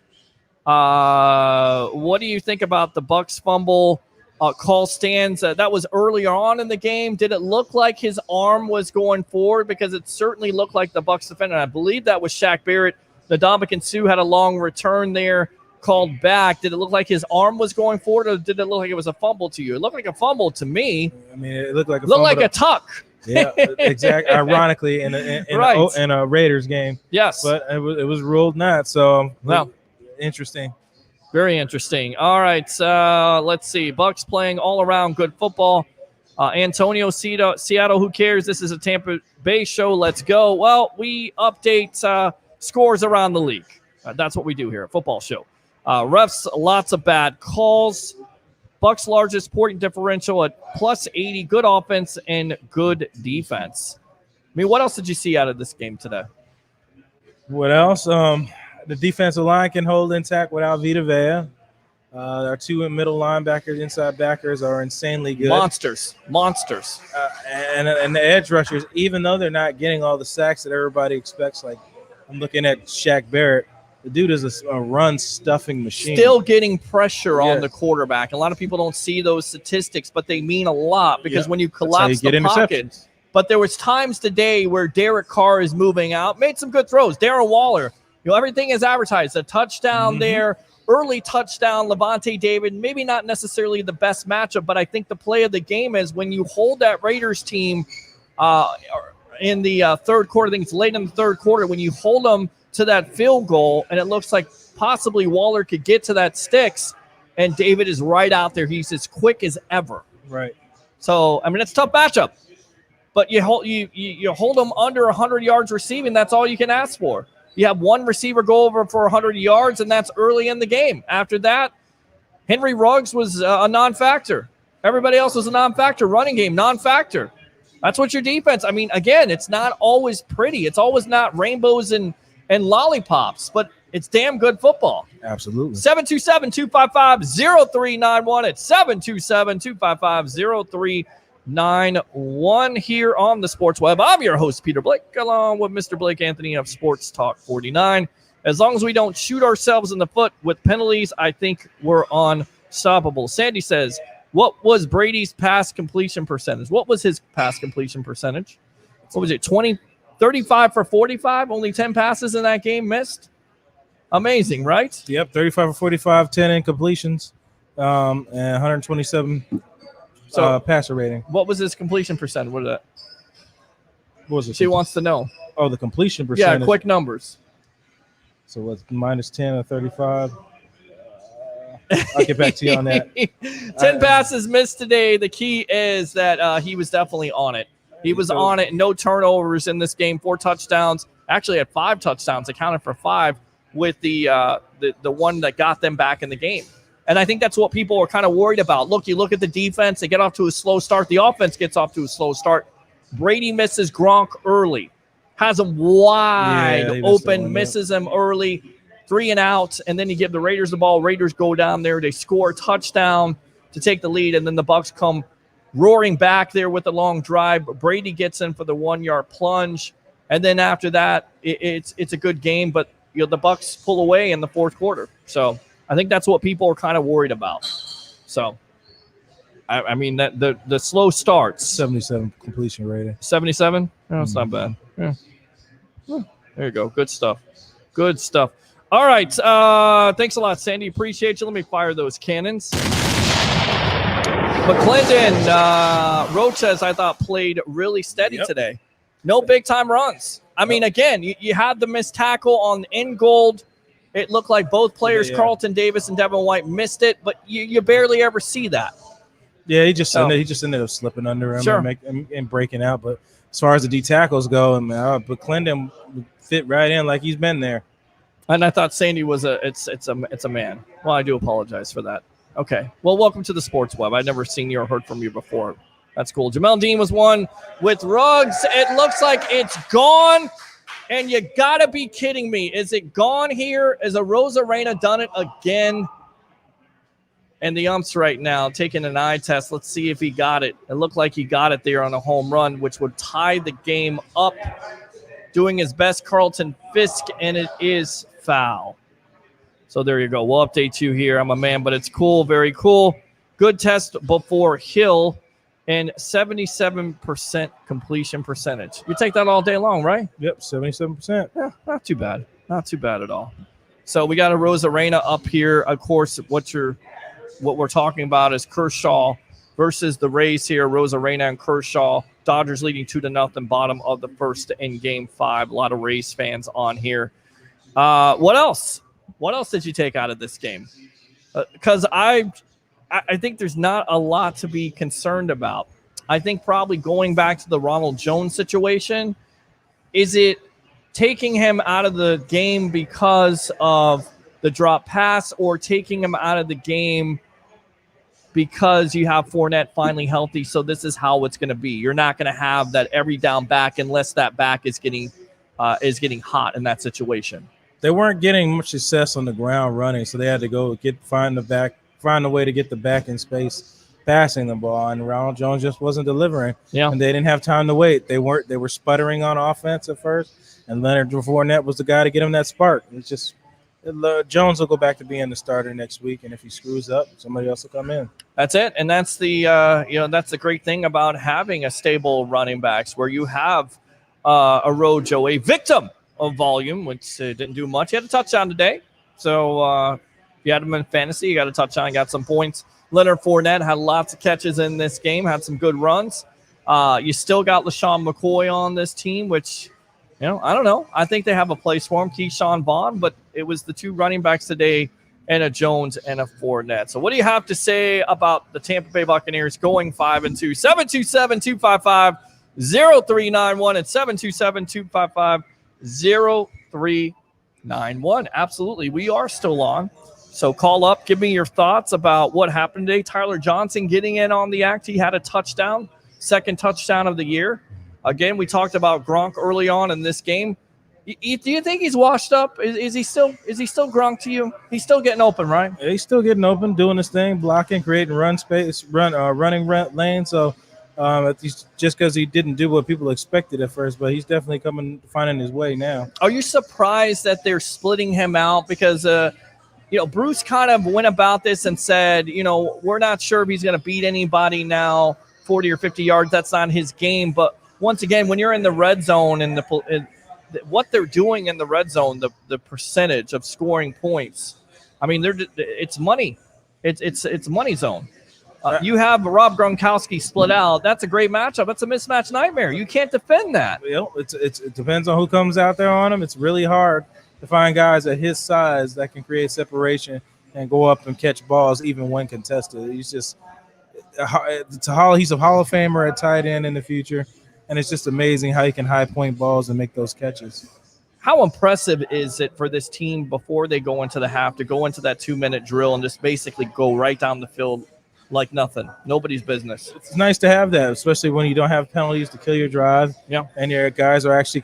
What do you think about the Bucs fumble call stands? That was earlier on in the game. Did it look like his arm was going forward? Because it certainly looked like the Bucs defender. I believe that was Shaq Barrett. Ndamukong Suh had a long return there, called back. Did it look like his arm was going forward, or did it look like it was a fumble to you? It looked like a fumble to me. I mean, it looked like a tuck. Yeah, exactly. Ironically, in a Raiders game. Yes, but it was ruled not. So wow, interesting. Very interesting. All right, let's see. Bucs playing all around good football. Antonio Seattle. Who cares? This is a Tampa Bay show. Let's go. Well, we update scores around the league. That's what we do here at Football Show. Refs, lots of bad calls. Bucs' largest point differential at plus 80. Good offense and good defense. I mean, what else did you see out of this game today? What else? The defensive line can hold intact without Vita Vea. Our two middle linebackers, inside backers are insanely good. Monsters. And the edge rushers, even though they're not getting all the sacks that everybody expects, like I'm looking at Shaq Barrett. The dude is a run-stuffing machine. Still getting pressure on the quarterback. A lot of people don't see those statistics, but they mean a lot because when you collapse the pocket. But there was times today where Derek Carr is moving out, made some good throws. Darren Waller, everything is advertised. A touchdown there, early touchdown. Levante David, maybe not necessarily the best matchup, but I think the play of the game is when you hold that Raiders team in the third quarter. I think it's late in the third quarter when you hold them to that field goal, and it looks like possibly Waller could get to that sticks, and David is right out there. He's as quick as ever. Right. So, I mean, it's a tough matchup, but you hold them under 100 yards receiving. That's all you can ask for. You have one receiver go over for 100 yards, and that's early in the game. After that, Henry Ruggs was a non-factor. Everybody else was a non-factor. Running game, non-factor. That's what your defense. I mean, again, it's not always pretty. It's always not rainbows and lollipops, but it's damn good football. Absolutely. 727-255-0391. It's 727-255-0391 here on the Sports Web. I'm your host, Peter Blake, along with Mr. Blake Anthony of Sports Talk 49. As long as we don't shoot ourselves in the foot with penalties, I think we're unstoppable. Sandy says, what was Brady's pass completion percentage? What was his pass completion percentage? What was it, 35 for 45, only 10 passes in that game missed. Amazing, right? Yep, 35 for 45, 10 incompletions, and 127 passer rating. What was his completion percentage? What was it? She wants to know. Oh, the completion percentage. Yeah, quick numbers. So what's minus 10 or 35? I'll get back to you on that. 10 passes missed today. The key is that he was definitely on it. He was on it. No turnovers in this game. 4 touchdowns. Actually had 5 touchdowns. Accounted for 5 with the one that got them back in the game. And I think that's what people are kind of worried about. Look, you look at the defense. They get off to a slow start. The offense gets off to a slow start. Brady misses Gronk early, has him wide he missed that open, one, misses him early, 3 and out, and then you give the Raiders the ball. Raiders go down there, they score a touchdown to take the lead, and then the Bucs come roaring back there with a long drive. Brady gets in for the 1-yard plunge, and then after that, it's a good game, but the Bucs pull away in the fourth quarter. So I think that's what people are kind of worried about. So I mean that the slow starts. 77 completion rating. 77? No, it's not bad. Yeah. There you go. Good stuff. Good stuff. All right. Thanks a lot, Sandy. Appreciate you. Let me fire those cannons. McClendon, Roches, I thought, played really steady today. No big-time runs. I mean, again, you had the missed tackle on Ingold. It looked like both players, Carlton Davis and Devin White, missed it, but you barely ever see that. Yeah, he just ended up slipping under him and breaking out. But as far as the D tackles go, but Clendon fit right in like he's been there. And I thought Sandy was it's a man. Well, I do apologize for that. Okay. Well, welcome to the Sports Web. I'd never seen you or heard from you before. That's cool. Jamel Dean was one with Ruggs. It looks like it's gone. And you got to be kidding me. Is it gone here? Is a Rosarena done it again? And the umps right now taking an eye test. Let's see if he got it. It looked like he got it there on a home run, which would tie the game up. Doing his best, Carlton Fisk, and it is foul. So there you go. We'll update you here. I'm a man, but it's cool. Very cool. Good test before Hill and 77% completion percentage. You take that all day long, right? Yep, 77%. Yeah, not too bad. Not too bad at all. So we got a Rosarena up here. Of course, what we're talking about is Kershaw versus the Rays here. Rosarena and Kershaw. Dodgers leading 2-0, bottom of the first in Game 5. A lot of Rays fans on here. What else? What else did you take out of this game? Because I think there's not a lot to be concerned about. I think probably going back to the Ronald Jones situation, is it taking him out of the game because of the drop pass or taking him out of the game because you have Fournette finally healthy, so this is how it's going to be. You're not going to have that every down back unless that back is getting hot in that situation. They weren't getting much success on the ground running, so they had to go find a way to get the back in space, passing the ball, and Ronald Jones just wasn't delivering. Yeah, and they didn't have time to wait. They were sputtering on offense at first, and Leonard Fournette was the guy to get him that spark. It's just Jones will go back to being the starter next week, and if he screws up, somebody else will come in. That's it, and that's the that's the great thing about having a stable running backs, where you have a Rojo, a victim of volume, which didn't do much. He had a touchdown today, so if you had him in fantasy, you got a touchdown, got some points. Leonard Fournette had lots of catches in this game, had some good runs. You still got LaShawn McCoy on this team, which. I don't know. I think they have a place for him, Keyshawn Vaughn, but it was the two running backs today, and a Jones and a Fournette. So what do you have to say about the Tampa Bay Buccaneers going 5-2? 727-255-0391 and 727-255-0391. Absolutely. We are still on. So call up. Give me your thoughts about what happened today. Tyler Johnson getting in on the act. He had a touchdown, second touchdown of the year. Again, we talked about Gronk early on in this game. Do you think he's washed up? Is he still Gronk to you? He's still getting open, right? Yeah, he's still getting open, doing his thing, blocking, creating running lanes. So he's just because he didn't do what people expected at first, but he's definitely finding his way now. Are you surprised that they're splitting him out? Because Bruce kind of went about this and said, we're not sure if he's going to beat anybody now, 40 or 50 yards. That's not his game, but once again, when you're in the red zone and what they're doing in the red zone, the percentage of scoring points, I mean, it's money. It's money zone. You have Rob Gronkowski split out. That's a great matchup. That's a mismatch nightmare. You can't defend that. It depends on who comes out there on him. It's really hard to find guys at his size that can create separation and go up and catch balls even when contested. He's a Hall of Famer at tight end in the future. And it's just amazing how he can high point balls and make those catches. How impressive is it for this team before they go into the half to go into that 2-minute drill and just basically go right down the field like nothing. Nobody's business. It's nice to have that, especially when you don't have penalties to kill your drive. Yeah. And your guys are actually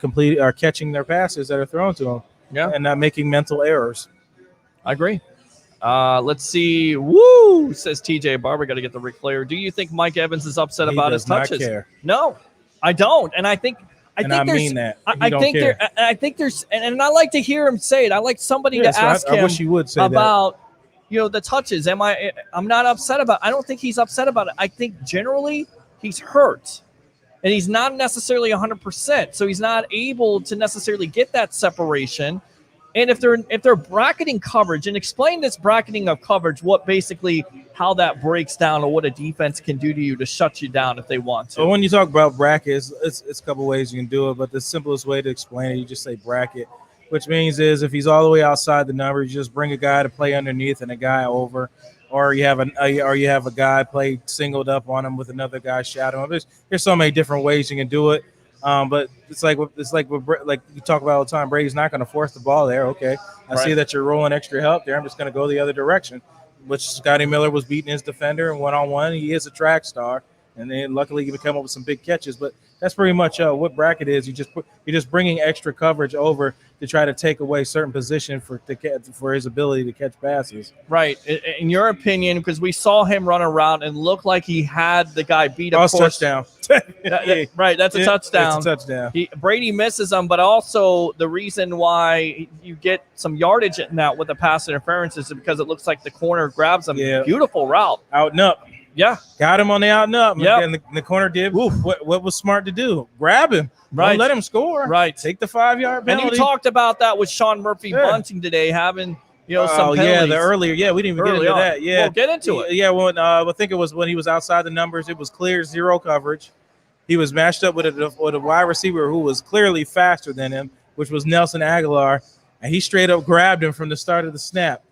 catching their passes that are thrown to them. Yeah. And not making mental errors. I agree. Let's see. Woo, says TJ Barber. Got to get the Ric Flair. Do you think Mike Evans is upset about his touches? Care. No, I don't. And I think mean that. I think there's, and I like to hear him say it. I like somebody to ask him. I wish he would say about the touches. I'm not upset about it. I don't think he's upset about it. I think generally he's hurt and he's not necessarily 100%. So he's not able to necessarily get that separation. And if they're bracketing coverage, and explain this bracketing of coverage, how that breaks down or what a defense can do to you to shut you down if they want to. Well, when you talk about brackets, it's a couple ways you can do it, but the simplest way to explain it, you just say bracket, which means is if he's all the way outside the number, you just bring a guy to play underneath and a guy over, or you have a guy play singled up on him with another guy shadowing him. There's so many different ways you can do it. But it's like you talk about all the time. Brady's not going to force the ball there. Okay, I see that you're rolling extra help there. I'm just going to go the other direction. Which Scotty Miller was beating his defender and one-on-one. He is a track star, and then luckily he came up with some big catches. But that's pretty much what bracket is. You're just bringing extra coverage over to try to take away certain position for his ability to catch passes. Right. In your opinion, because we saw him run around and look like he had the guy beat. Of course, touchdown. Right, that's a touchdown. It's a touchdown. Brady misses them, but also the reason why you get some yardage in that with the pass interference is because it looks like the corner grabs him. Yeah. Beautiful route. Out and up. Yeah. Got him on the out and up. Yep. And the corner did what was smart to do. Grab him. Right. Don't let him score. Right. Take the 5-yard penalty. And you talked about that with Sean Murphy bunting today, having some penalties. We didn't even get into that. Yeah. We'll get into it. Yeah, I think it was when he was outside the numbers, it was clear zero coverage. He was matched up with a wide receiver who was clearly faster than him, which was Nelson Aguilar, and he straight up grabbed him from the start of the snap.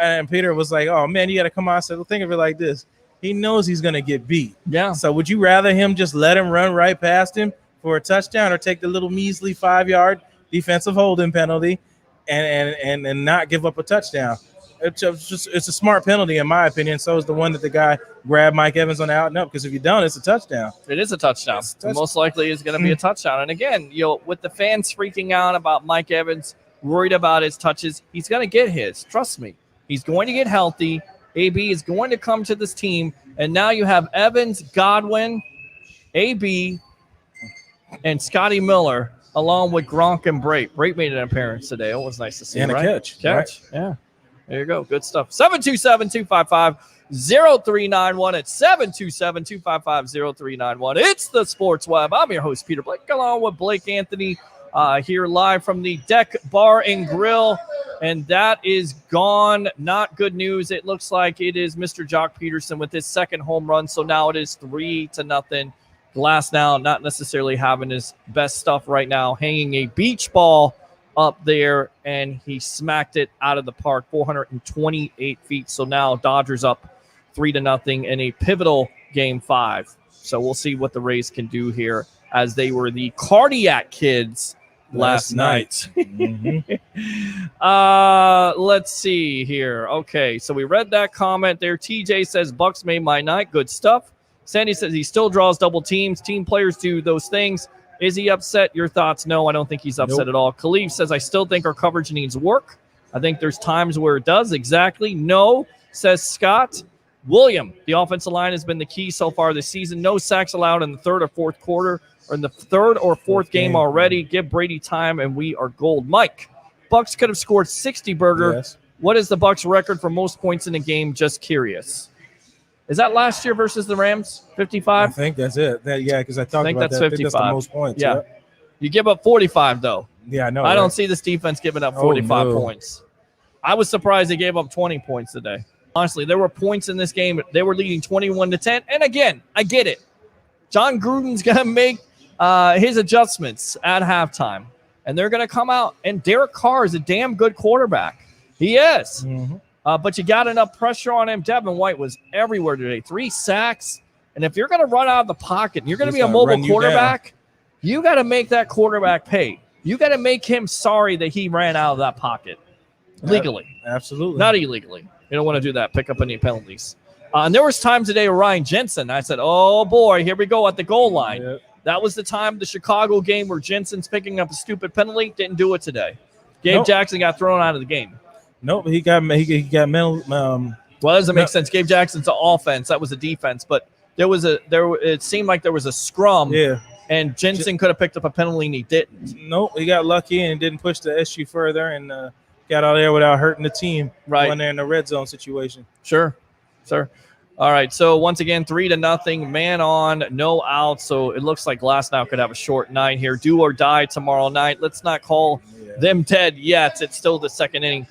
And Peter was like, "Oh man, you got to come on." I said, "Well, think of it like this: he knows he's going to get beat. Yeah. So would you rather him just let him run right past him for a touchdown, or take the little measly 5-yard defensive holding penalty, and not give up a touchdown?" It's a smart penalty in my opinion. So is the one that the guy grabbed Mike Evans on the out and up, because if you don't, it's a touchdown. It is a touchdown. Most likely is going to be a touchdown. And again, with the fans freaking out about Mike Evans, worried about his touches, he's going to get his. Trust me. He's going to get healthy. AB is going to come to this team. And now you have Evans, Godwin, AB, and Scotty Miller, along with Gronk and Brate. Brate made an appearance today. It was nice to see. And right? a catch. Right. Yeah. There you go. Good stuff. 727-255-0391. It's 727-255-0391. It's the Sports Web. I'm your host, Peter Blake, along with Blake Anthony, here live from the Deck Bar and Grill. And that is gone. Not good news. It looks like it is Mr. Jock Peterson with his second home run. So now it is 3-0. Glass now not necessarily having his best stuff right now, hanging a beach ball up there, and he smacked it out of the park, 428 feet. So now Dodgers up 3-0 in a pivotal Game 5. So we'll see what the Rays can do here, as they were the cardiac kids last night. Let's see here. Okay, so we read that comment there. TJ says, Bucs made my night. Good stuff. Sandy says he still draws double teams. Team players do those things. Is he upset? Your thoughts? No, I don't think he's upset at all. Khalif says, I still think our coverage needs work. I think there's times where it does. Exactly. No, says Scott. William, the offensive line has been the key so far this season. No sacks allowed in the third or fourth quarter, or in the third or fourth game already. Give Brady time, and we are gold. Mike, Bucs could have scored 60, Burger. Yes. What is the Bucs record for most points in a game? Just curious. Is that last year versus the Rams? 55? I think that's it. Because I talked think about that's that. 55. I think that's the most points. Yeah. You give up 45, though. Yeah, I know. I don't see this defense giving up 45 points. I was surprised they gave up 20 points today. Honestly, there were points in this game. They were leading 21-10. And again, I get it. John Gruden's going to make his adjustments at halftime. And they're going to come out. And Derek Carr is a damn good quarterback. He is. Mm-hmm. But you got enough pressure on him. Devin White was everywhere today. 3 sacks. And if you're going to run out of the pocket, and you're going to be a mobile quarterback, you got to make that quarterback pay. You got to make him sorry that he ran out of that pocket legally. Absolutely. Not illegally. You don't want to do that. Pick up any penalties. And there was times today with Ryan Jensen. I said, oh, boy, here we go at the goal line. Yep. That was the time, the Chicago game, where Jensen's picking up a stupid penalty. Didn't do it today. Gabe Jackson got thrown out of the game. Nope, he got mental. Well, that doesn't make sense. Gabe Jackson's an offense. That was a defense. But it seemed like there was a scrum. Yeah. And Jensen could have picked up a penalty, and he didn't. Nope, he got lucky and didn't push the issue further and got out there without hurting the team. Right. When they're in the red zone situation. Sure. All right, so once again, 3-0, man on, no out. So it looks like Glasnow could have a short night here. Do or die tomorrow night. Let's not call them dead yet. It's still the second inning.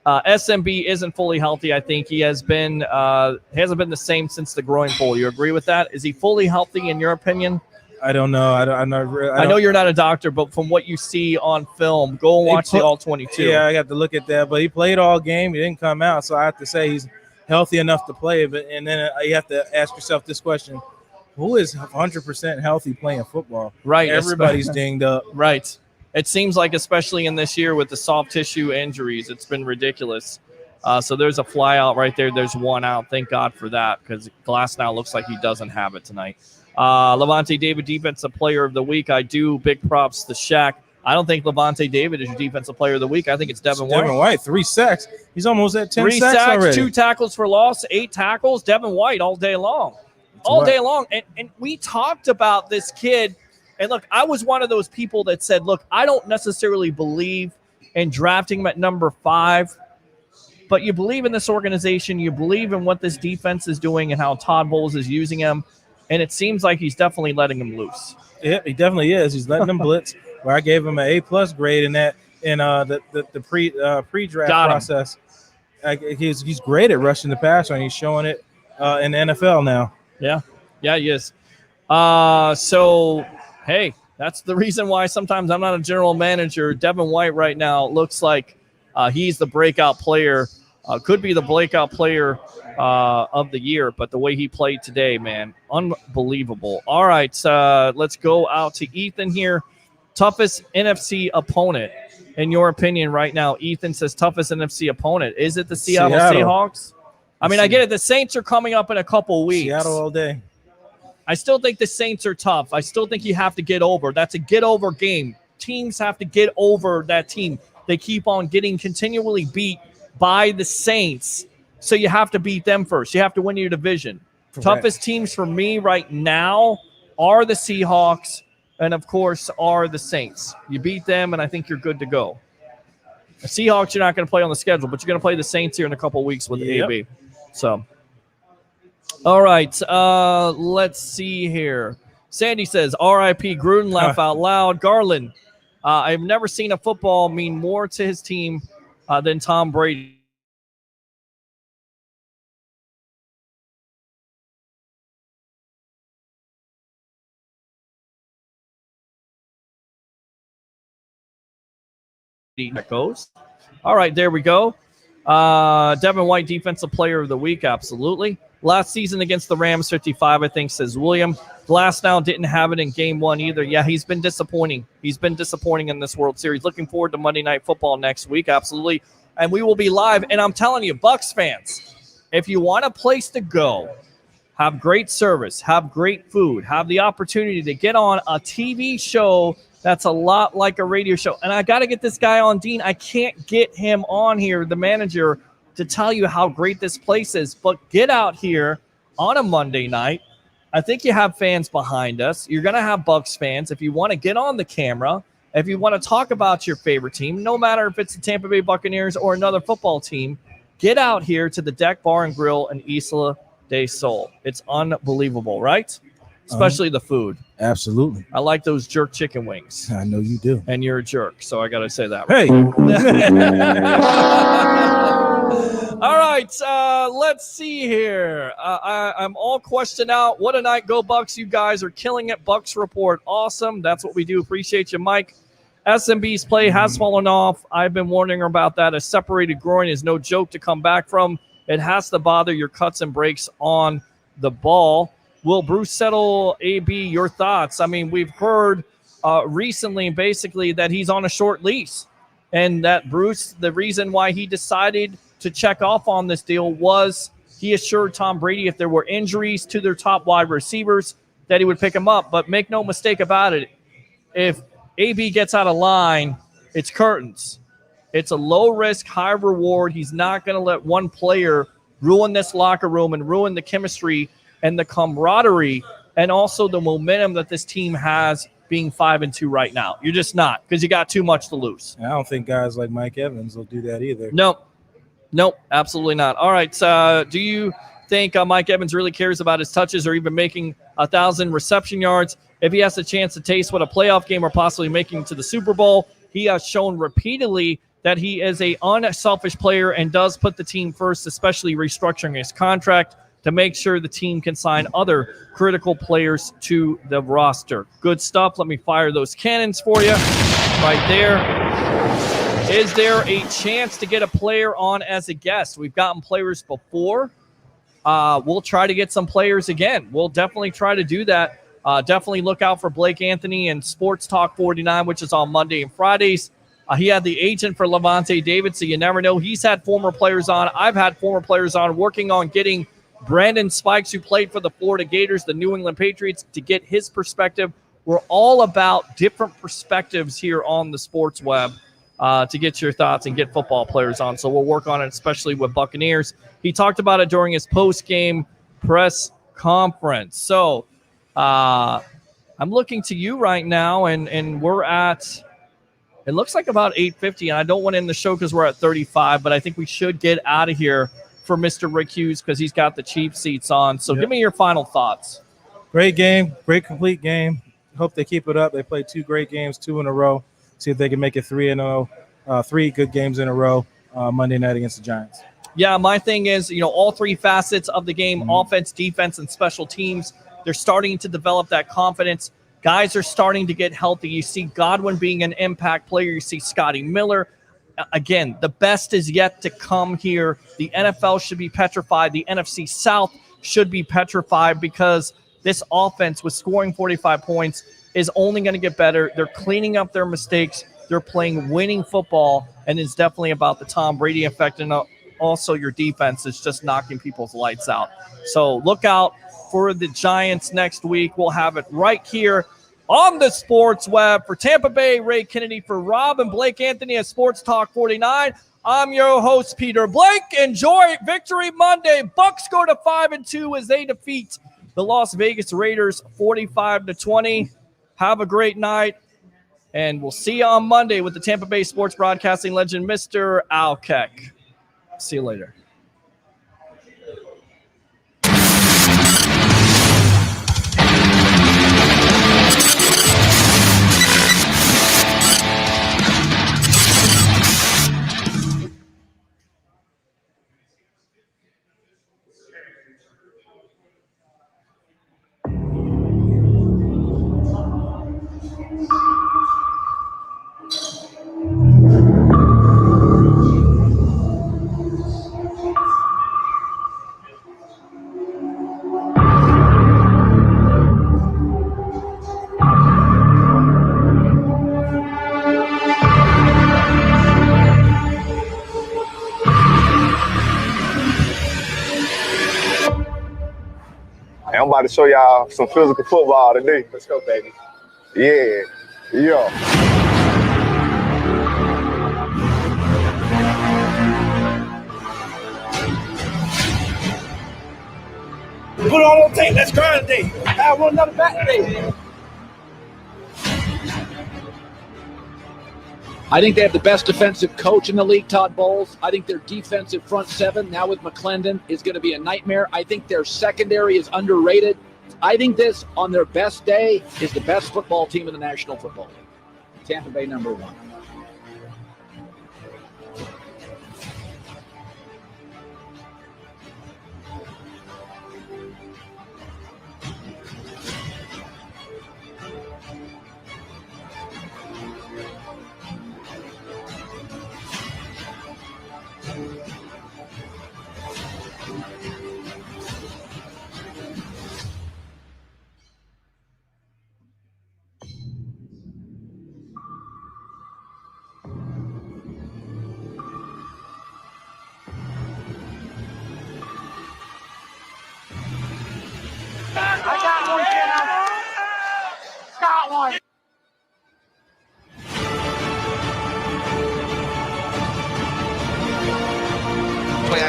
SMB isn't fully healthy. I think he hasn't been the same since the groin pull. You agree with that? Is he fully healthy in your opinion? I don't know. I know you're not a doctor, but from what you see on film, go and watch the All 22. Yeah, I got to look at that. But he played all game. He didn't come out, so I have to say he's healthy enough to play. But and then you have to ask yourself this question: who is 100% healthy playing football? Right. Everybody's dinged up. Right. It seems like, especially in this year with the soft tissue injuries, it's been ridiculous. So there's a fly out right there. There's one out. Thank God for that, because Glasnow looks like he doesn't have it tonight. Levante David, Defensive Player of the Week. I do. Big props to Shaq. I don't think Levante David is your Defensive Player of the Week. I think it's Devin White. Devin White, 3 sacks. He's almost at 10 3 sacks already. 2 tackles for loss, 8 tackles. Devin White all day long. Day long. And we talked about this kid. And look, I was one of those people that said, look, I don't necessarily believe in drafting him at number 5, but you believe in this organization. You believe in what this defense is doing and how Todd Bowles is using him. And it seems like he's definitely letting him loose. Yeah, he definitely is. He's letting them blitz. Where I gave him an A+ grade in that the pre-draft process. He's great at rushing the passer, and he's showing it in the NFL now. Yeah, he is. So, hey, that's the reason why sometimes I'm not a general manager. Devin White right now looks like he's the breakout player. Could be the breakout player of the year, but the way he played today, man, unbelievable. All right, let's go out to Ethan here. Toughest NFC opponent, in your opinion, right now? Ethan says toughest NFC opponent. Is it the Seattle Seahawks? I mean, I get it. The Saints are coming up in a couple weeks. Seattle all day. I still think the Saints are tough. I still think you have to get over. That's a get-over game. Teams have to get over that team. They keep on getting continually beat by the Saints, so you have to beat them first. You have to win your division. Correct. Toughest teams for me right now are the Seahawks, and, of course, are the Saints. You beat them, and I think you're good to go. The Seahawks, you're not going to play on the schedule, but you're going to play the Saints here in a couple of weeks with AB. So, all right, let's see here. Sandy says, R.I.P. Gruden, laugh out loud. Garland, I've never seen a football mean more to his team than Tom Brady. That goes. All right, there we go. Devin White, Defensive Player of the Week, absolutely. Last season against the Rams, 55, I think, says William. Glasnow didn't have it in Game 1 either. Yeah, he's been disappointing. He's been disappointing in this World Series. Looking forward to Monday Night Football next week, absolutely. And we will be live. And I'm telling you, Bucs fans, if you want a place to go, have great service, have great food, have the opportunity to get on a TV show that's a lot like a radio show. And I got to get this guy on, Dean. I can't get him on here, the manager, to tell you how great this place is. But get out here on a Monday night. I think you have fans behind us. You're going to have Bucs fans. If you want to get on the camera, if you want to talk about your favorite team, no matter if it's the Tampa Bay Buccaneers or another football team, get out here to the Deck Bar and Grill in Isla del Sol. It's unbelievable, right? Especially the food. Absolutely. I like those jerk chicken wings. I know you do. And you're a jerk, so I got to say that. Hey. All right, let's see here. I'm all questioned out. What a night. Go Bucs. You guys are killing it. Bucs Report. Awesome. That's what we do. Appreciate you, Mike. SMB's play has fallen off. I've been warning about that. A separated groin is no joke to come back from. It has to bother your cuts and breaks on the ball. Will Bruce settle, AB? Your thoughts? I mean, we've heard recently basically that he's on a short lease, and that Bruce, the reason why he decided to check off on this deal was he assured Tom Brady if there were injuries to their top wide receivers that he would pick them up. But make no mistake about it, if AB gets out of line, it's curtains. It's a low risk, high reward. He's not going to let one player ruin this locker room and ruin the chemistry and the camaraderie and also the momentum that this team has being 5-2 right now. You're just not, because you got too much to lose. I don't think guys like Mike Evans will do that either. Nope, absolutely not. All right, do you think Mike Evans really cares about his touches or even making 1,000 reception yards? If he has a chance to taste what a playoff game or possibly making to the Super Bowl, he has shown repeatedly that he is a unselfish player and does put the team first, especially restructuring his contract to make sure the team can sign other critical players to the roster. Good stuff. Let me fire those cannons for you right there. Is there a chance to get a player on as a guest? We've gotten players before. We'll try to get some players again. We'll definitely try to do that. Definitely look out for Blake Anthony and Sports Talk 49, which is on Monday and Fridays. He had the agent for Levante David, so you never know. He's had former players on. I've had former players on, working on getting Brandon Spikes, who played for the Florida Gators, the New England Patriots, to get his perspective. We're all about different perspectives here on the sports web to get your thoughts and get football players on. So we'll work on it, especially with Buccaneers. He talked about it during his post-game press conference. So I'm looking to you right now, and we're at... It looks like about 8:50, and I don't want to end the show because we're at 35, but I think we should get out of here for Mr. Rick Hughes because he's got the cheap seats on. So Give me your final thoughts. Great game, great complete game. Hope they keep it up. They played 2 great games, 2 in a row. See if they can make it 3-0, 3 good games in a row Monday night against the Giants. Yeah, my thing is, all 3 facets of the game, offense, defense, and special teams, they're starting to develop that confidence. Guys are starting to get healthy. You see Godwin being an impact player. You see Scotty Miller. Again, the best is yet to come here. The NFL should be petrified. The NFC South should be petrified because this offense with scoring 45 points is only going to get better. They're cleaning up their mistakes. They're playing winning football, and it's definitely about the Tom Brady effect. And also your defense is just knocking people's lights out. So look out for the Giants next week. We'll have it right here on the Sports Web. For Tampa Bay, Ray Kennedy, for Rob and Blake Anthony at Sports Talk 49, I'm your host, Peter Blake. Enjoy Victory Monday. Bucs go to 5-2 as they defeat the Las Vegas Raiders 45-20. Have a great night, and we'll see you on Monday with the Tampa Bay sports broadcasting legend, Mr. Al Keck. See you later. I'm about to show y'all some physical football today. Let's go, baby. Yeah. Put on the tape. Let's grind today. Have one another back today. I think they have the best defensive coach in the league, Todd Bowles. I think their defensive front seven, now with McClendon, is going to be a nightmare. I think their secondary is underrated. I think this, on their best day, is the best football team in the National Football League. Tampa Bay #1.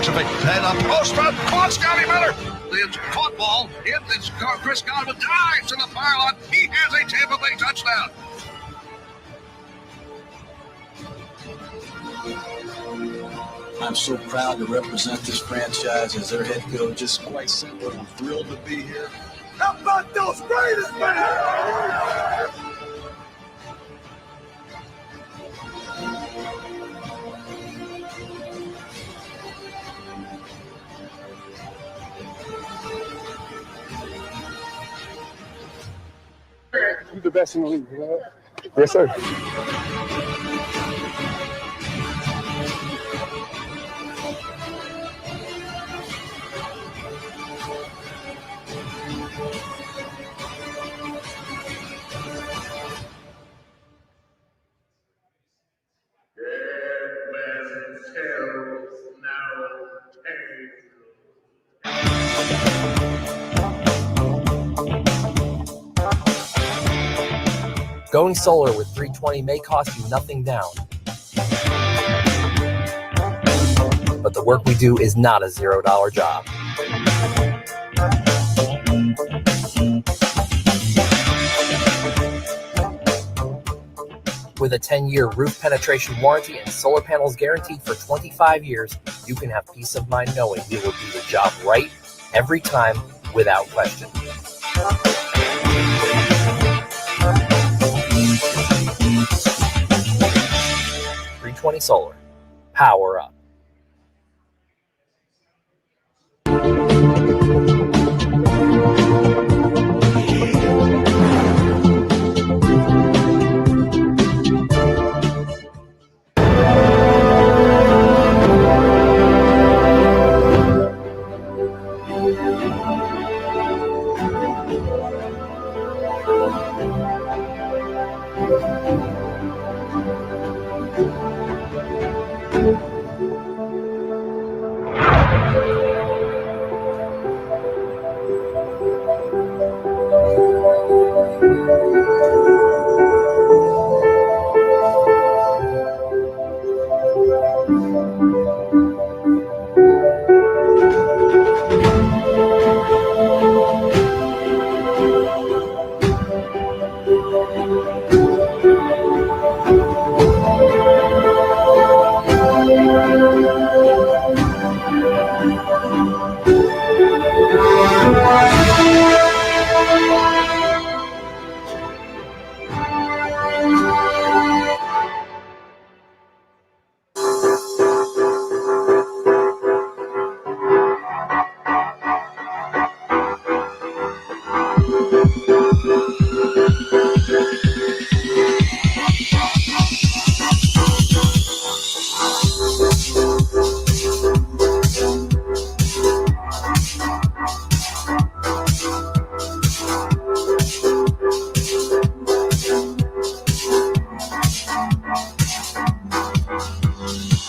Jackson fake. And a post up. Caught Scotty Miller. It's football. It's Chris Godwin dives to the pylon. He has a Tampa Bay touchdown. I'm so proud to represent this franchise as their head coach. Just quite simple. I'm thrilled to be here. How about those Raiders, man? You're the best in the league, you know? Yes, sir. Going solar with 320 may cost you nothing down. But the work we do is not a $0 job. With a 10-year roof penetration warranty and solar panels guaranteed for 25 years, you can have peace of mind knowing we will do the job right every time without question. 320 Solar. Power up.